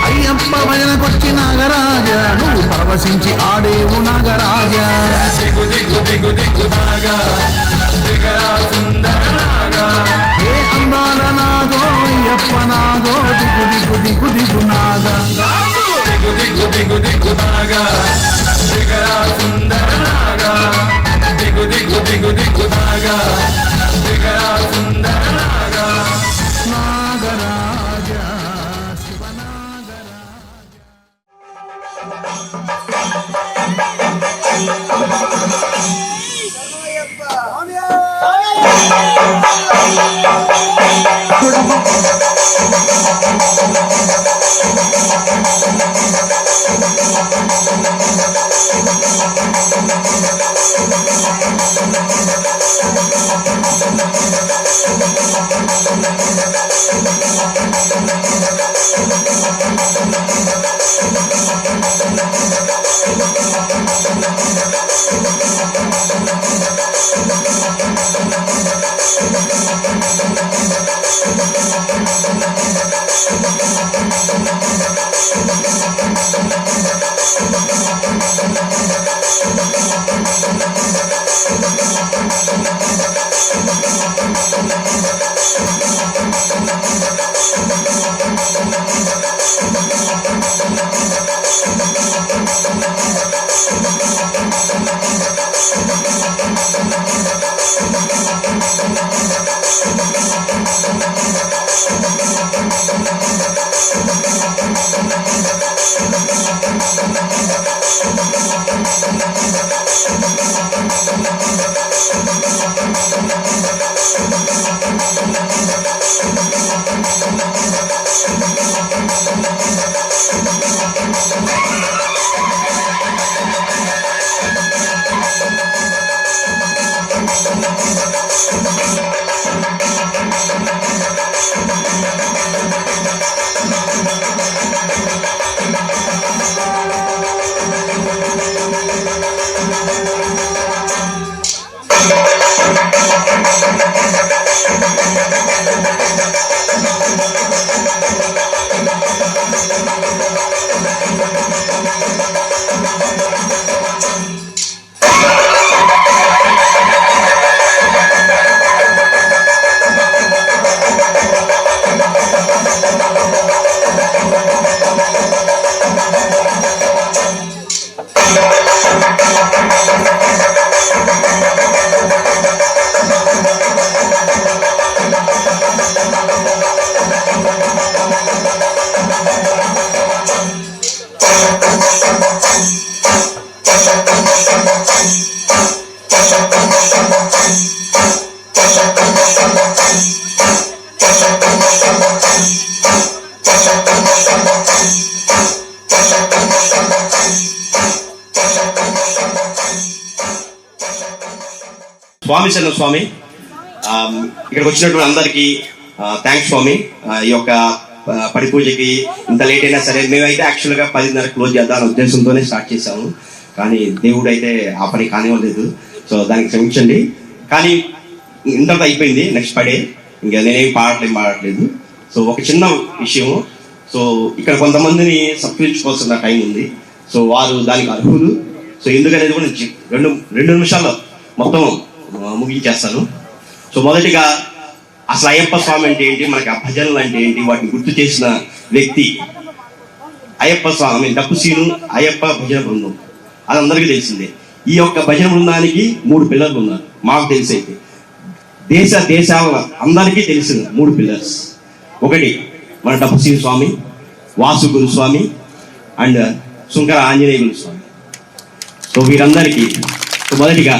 అయ్యప్ప భజనకొచ్చి నాగరాజ నువ్వు పరవశించి ఆడేవు నాగరాజ దిగు దిగు దిగు దిగు నాగా దిగరా సుందర నాగా ఏ అందాల నాగో అయ్యప్ప నాగో దిగు దిగు దిగు దిగు నాగా దిగు దిగు దిగు దిగు నాగా దిగరా సుందర నాగా దిగు దిగు దిగు దిగు నాగా దిగరా సుందర నాగా నాగరాజ శివ నాగరాజ స్వామి శరణం స్వామి. ఇక్కడికి వచ్చినటువంటి అందరికీ థ్యాంక్స్ స్వామి. ఈ యొక్క పడి పూజకి ఇంత లేట్ అయినా సరే, మేమైతే యాక్చువల్గా 10:30 క్లోజ్ చేద్దాం ఉద్దేశంతోనే స్టార్ట్ చేశాము. కానీ దేవుడు అయితే ఆ పని కానివ్వలేదు. సో దానికి క్షమించండి. కానీ ఇంతలో అయిపోయింది. నెక్స్ట్ పడే ఇంకా నేనేం పాడట్లేదు. సో ఒక చిన్న విషయం. సో ఇక్కడ కొంతమందిని సత్కరించుకోవాల్సిన టైం ఉంది. సో వారు దానికి అర్హులు. సో ఎందుకనేది కూడా రెండు నిమిషాల్లో మొత్తం ముగించేస్తాను. సో మొదటిగా అసలు అయ్యప్ప స్వామి అంటే ఏంటి, మనకి ఆ భజనలు అంటే ఏంటి, వాటిని గుర్తు చేసిన వ్యక్తి అయ్యప్ప స్వామి. డప్పు సీను అయ్యప్ప భజన బృందం అది అందరికీ తెలిసిందే. ఈ యొక్క భజన బృందానికి 3 పిల్లర్లు ఉన్నారు. మాకు తెలిసి అయితే దేశాల అందరికీ తెలిసిన 3 పిల్లర్స్. ఒకటి మన డప్పు సీను స్వామి, వాసు గురుస్వామి అండ్ శుంకర ఆంజనేయ గురుస్వామి. సో వీరందరికీ మొదటిగా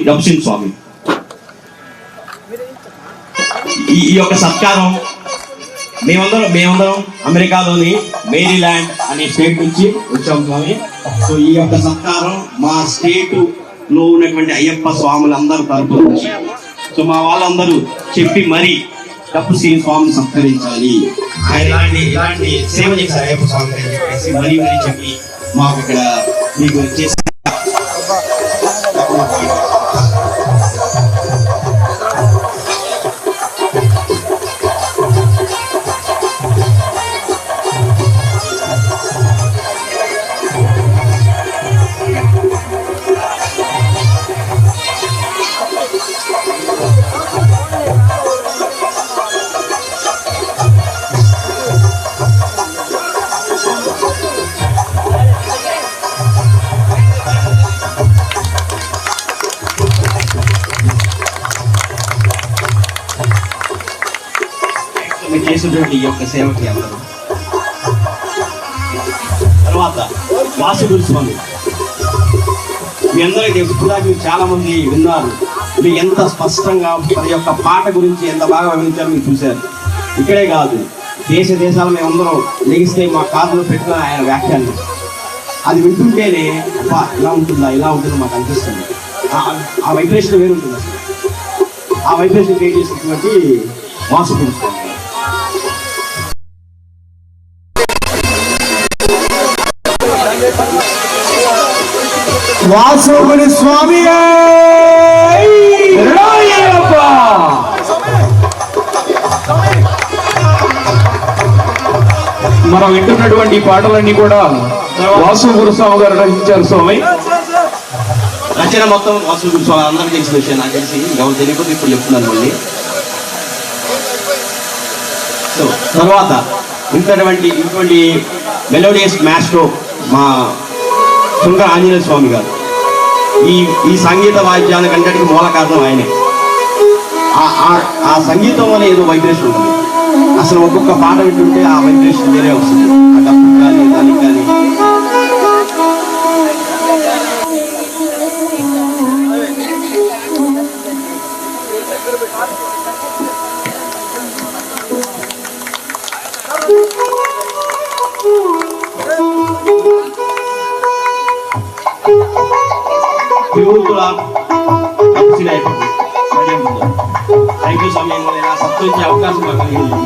డప్పు సీను స్వామి ఈ యొక్క సత్కారం మేమందరం అమెరికాలోని మేరీల్యాండ్ అనే స్టేట్ నుంచి వచ్చాం స్వామి. సో ఈ యొక్క సత్కారం మా స్టేట్ లో ఉన్నటువంటి అయ్యప్ప స్వాములందరూ తరపు నుంచి, సో మా వాళ్ళందరూ చెప్పి మరి డప్పు సీను స్వామిని సత్కరించాలి, ఆయన ఇలాంటి సేవ చేశారు అయ్యప్ప స్వామి అని చెప్పేసి మరీ చెప్పి మాకు ఇక్కడ మీకు చేసి చేసినటువంటి ఈ యొక్క సేవకి అందరూ. తర్వాత వాసు గురుస్వామి మీ అందరికీ తెలుసుకున్నా, మీరు చాలా మంది విన్నారు. మీరు ఎంత స్పష్టంగా ప్రతి ఒక్క పాట గురించి ఎంత బాగా వివరించారో మీరు చూశారు. ఇక్కడే కాదు, దేశాల మేమందరం లెగిస్తే మా కార్లో పెట్టిన ఆయన వ్యాఖ్యానం అది వింటుంటేనే అబ్బా ఇలా ఉంటుందో మాకు అనిపిస్తుంది. ఆ వైబ్రేషన్ వేరు ఉంటుంది అసలు. ఆ వైబ్రేషన్ క్రియేట్ చేసినటువంటి వాసు గురుస్వామి. వాసుగుడి స్వామి మనం వింటున్నటువంటి పాటలన్నీ కూడా వాసు గురుస్వామి గారు రచించారు స్వామి. రచన మొత్తం వాసు గురుస్వామి అందరికీ తెలిసిన విషయం. నాకు తెలిసి ఎవరు తెలియకపోతే ఇప్పుడు చెప్తున్నాను మళ్ళీ. సో తర్వాత ఇటువంటి మెలోడియస్ మాస్ట్రో మా శృంగ ఆంజనేయ స్వామి గారు. ఈ సంగీత వాయిద్యానికంతటికి మూల కారణం ఆయనే. ఆ సంగీతం వల్ల ఏదో వైబ్రేషన్ ఉంటుంది. అసలు ఒక్కొక్క పాట వింటుంటే ఆ వైబ్రేషన్ వేరే వస్తుంది. ఆ డబ్బు కానీ దానికి కానీ. థ్యాంక్ యూ స్వామి. ఇలా సత్కరించే అవకాశం మాకు కలిగింది.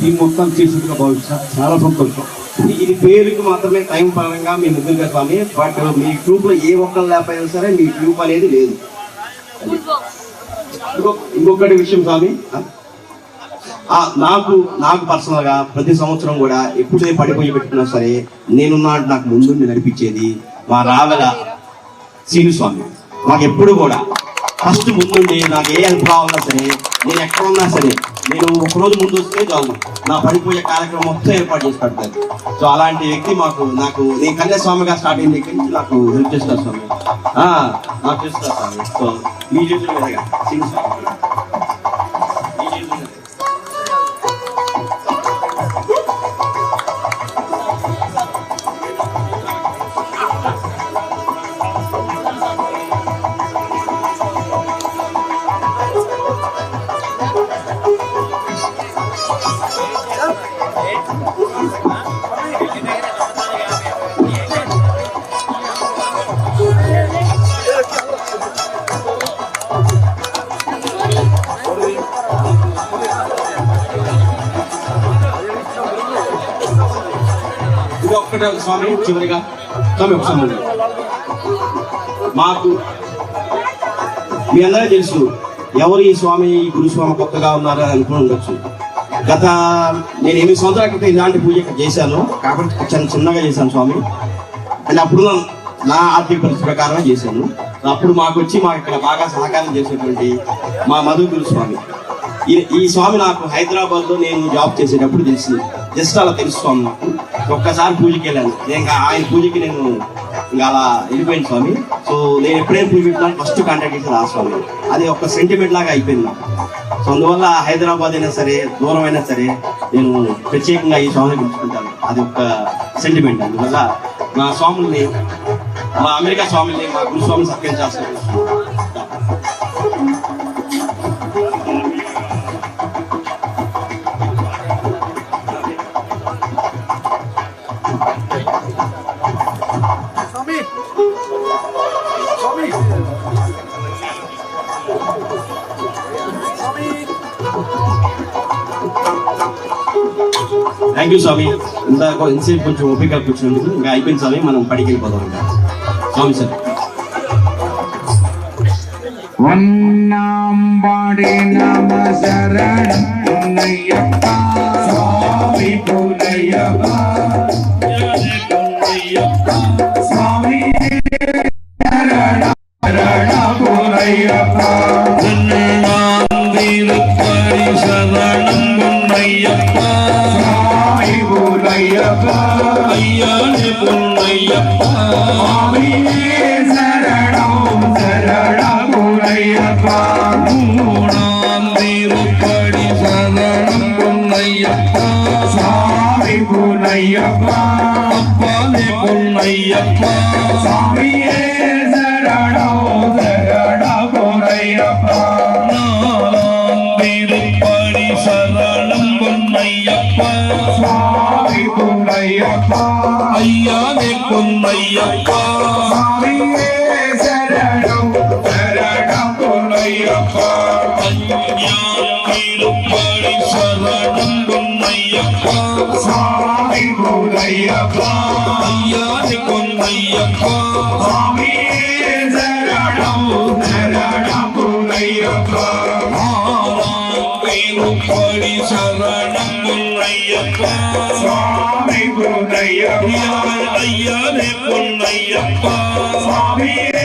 ఈ మొత్తం చేసినట్టుగా భావించారు. చాలా సంతోషం. ఇది పేరుకి మాత్రమే టైం పరంగా మీ ముగ్గురుగా స్వామి. బట్ మీ ట్యూబ్ లో ఏ ఒక్కరు లేకపోయినా సరే మీ ట్యూబ్ అనేది లేదు. ఇంకొకటి విషయం స్వామి, నాకు పర్సనల్ గా ప్రతి సంవత్సరం కూడా ఎప్పుడు నేను పడిపోయి పెట్టుకున్నా సరే నాకు ముందు నడిపించేది మా రావెల శ్రీను స్వామి. నాకు ఎప్పుడు కూడా ఫస్ట్ ముందుండి నాకు ఏ హెల్ప్ కావాలన్నా సరే, నేను ఎక్కడ ఉన్నా సరే, నేను ఒకరోజు ముందు వస్తే చాలు నా పడిపోయే కార్యక్రమం మొత్తం ఏర్పాటు చేసి పెడతాను. సో అలాంటి వ్యక్తి నేను కన్యాస్వామిగా స్టార్ట్ అయిన దగ్గర నుంచి నాకు హెల్ప్ చేస్తారు స్వామి. నాకు చేస్తారు స్వామి. సో మీ చేతుల మీదుగా శ్రీను స్వామి. ఒక్కటే స్వామి చివరిగా స్వామి ఒకసారి మాకు మీ అందరూ తెలుసు ఎవరు ఈ స్వామి గురుస్వామి కొత్తగా ఉన్నారని అనుకుని ఉండొచ్చు. నేను 8 సంవత్సరాల క్రితం ఇలాంటి పూజ చేశాను కాబట్టి చిన్నగా చేశాను స్వామి. అంటే అప్పుడు నా ఆర్థిక పరిస్థితి ప్రకారమే చేశాను. అప్పుడు మాకు ఇక్కడ బాగా సహకారం చేసేటువంటి మా మధు గురుస్వామి. ఈ స్వామి నాకు హైదరాబాద్ లో నేను జాబ్ చేసేటప్పుడు తెలిసింది. జస్ట్ అలా తెలుసు స్వామి నాకు. ఒక్కసారి పూజకి వెళ్ళాను. ఆయన పూజకి నేను ఇంకా అలా వెళ్ళిపోయింది స్వామి. సో నేను ఎప్పుడైనా పూజ పెట్టాను ఫస్ట్ కాంటాక్ట్ చేసేది ఆ స్వామి. అది ఒక సెంటిమెంట్ లాగా అయిపోయింది నాకు. సో అందువల్ల హైదరాబాద్ అయినా సరే దూరం అయినా సరే నేను ప్రత్యేకంగా ఈ స్వామిని పిలుచుకుంటాను. అది ఒక సెంటిమెంట్. అందువల్ల మా స్వాముల్ని, మా అమెరికా స్వామిని, మా గురుస్వామిని సత్కరించాల్సిన థ్యాంక్ యూ స్వామి. ఇంతసేపు కొంచెం ఓపిక కూర్చున్నందుకు ఇంకా అయిపోయింది స్వామి. మనం పడికి వెళ్ళిపోదాం ఇంకా స్వామి సార్. వన్నాంబాడి నమ శరణయ్యప్ప స్వామి పునయ్యప్ప స్వామి శరణ పునయ్యప్ప శరణం పునయ్యప్ప స్వామి పునయ్యప్ప అయ్యని పునయ్యప్ప స్వామి శరణం పునయ్యప్ప మూడాందిరుపడి శరణం పునయ్యప్ప స్వామి పునయ్యప్ప అప్పని పునయ్యప్ప స్వామి శరణం పునయ్యప్ప నారాందిరుపడి திருப்படி சரணம் பொன்னையப்பா சுவாமி பொன்னையப்பா ஐயானே பொன்னையப்பா சுவாமியே சரணம் சரணம் பொன்னையப்பா ஐயா திருப்படி சரணம் பொன்னையப்பா சுவாமி பொன்னையப்பா ஐயானே பொன்னையப்பா சுவாமியே சரணம் சரணம் பொன்னையப்பா திருப்படி சரணம் பொன்னையப்பா சுவாமி பொன்னையப்பா ஐயானே பொன்னையப்பா சுவாமியே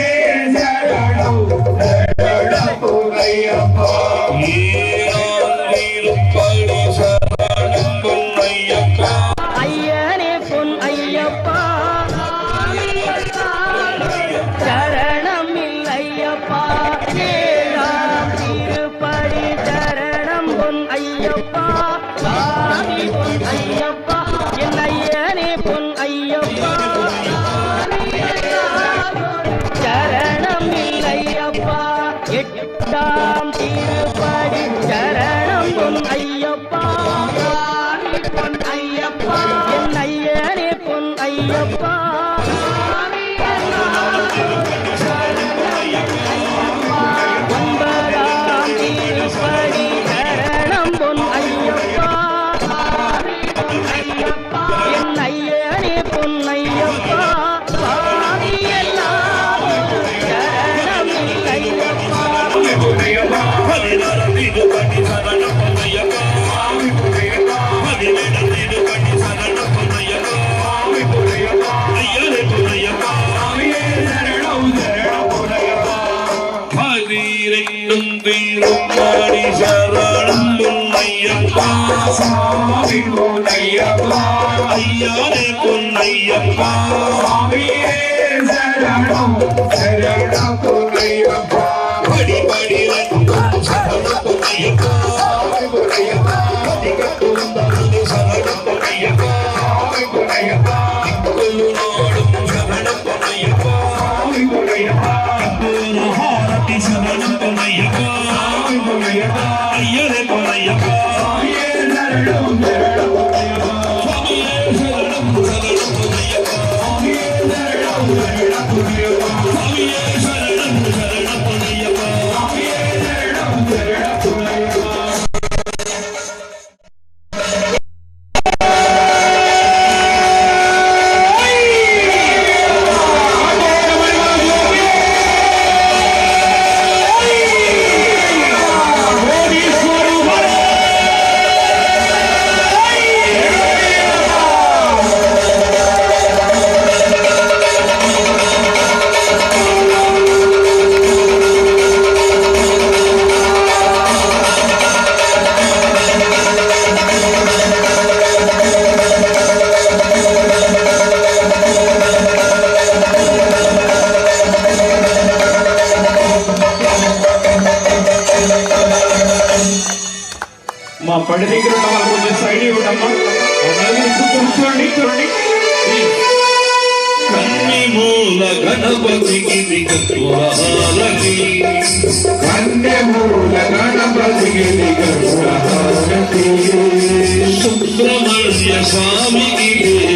சரணம் சரணம் பொன்னையப்பா திருப்படி சரணம் பொன்னையப்பா ஐயனே பொன் ஐயப்பா சரணம் இல்லையப்பா ஏழாம் திருப்படி சரணம் பொன் ஐயப்பா சாமி பொன் ஐயப்பா என் ஐயனே பொன் ஐயப்பா சரணம் இல்லையப்பா எட்டாம் திருப்படி சரணம் பொன் ஐயப்பா சாமி பொன் ஐயப்பா என் ஐயனே பொன் ஐயப்பா ஒன்பதாம் திருப்படி சரணம் பொன் ஐயப்பா என் ஐயனே பொன் ஐயப்பா சுவாமி எல்லாம் சரணம் இல்லையப்பா பதினாறாம் திருப்படி சரணம் பொன்னையப்பா பதினேழாம் திருப்படி சரணம் பொன்னையப்பா ஐயானே பொன்னையப்பா பதிரெட்டும் திருப்படி சரணம் பொன்னையப்பா சுவாமி பொன்னையப்பா ஐயானே பொன்னையப்பா சுவாமியே சரணம் சரணம் பொன்னையப்பா படி படி ரெட்டும் சரணம் பொன்னையப்பா சுவாமி பொன்னையப்பா பதிகட்டும் தனது சரணம் பொன்னையப்பா சுவாமி பொன்னையப்பா கொல்லுநாடும் சரணம் பொன்னையப்பா சுவாமி பொன்னையப்பா ஹாரதி சரணம் பொன்னையப்பா சுவாமி பொன்னையப்பா ஐயனே பொன்னையப்பா சுவாமியே சரணம் சரணம் பொன்னையப்பா சுவாமியே சரணம் சரணம் பொன்னையப்பா சுவாமியே சரணம் சரணம் பொன்னையப்பா சுவாமியே சரணம் சரணம் பொன்னையப்பா சுவாமியே சரணம் சரணம் பொன்னையப்பா మా పడి దగ్గర ఉన్న వాళ్ళు కొంచెం సైడ్ ఇవ్వడమ్మా కూర్చోండి చూడండి కన్ని మూల గణపతికి దిగతురహారతి కన్యమూల గణపతికి దిగతురహారతి సుబ్రహ్మణ్య స్వామికి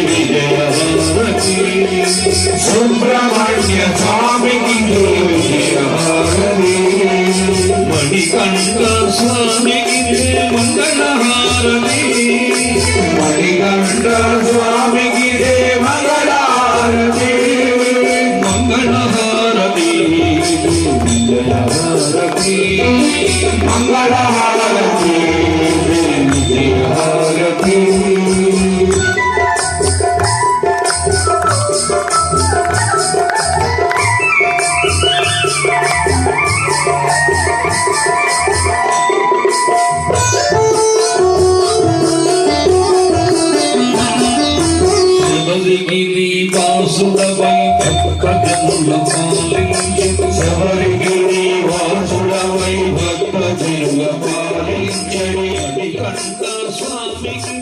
విజయహారతి సుబ్రహ్మణ్య స్వామికి విజయహారతి మణికంఠ స్వామికి మంగళహారతి మణికంఠ స్వామికి మంగళహారతి మంగళహారతి విజయహారతి మంగళహారతి విజయహారతి శబరిగిరి వాసుడవై భక్తజనుల పాలించు శబరిగిరి వాసుడవై భక్తజనుల పాలించడి మణికంఠ స్వామికి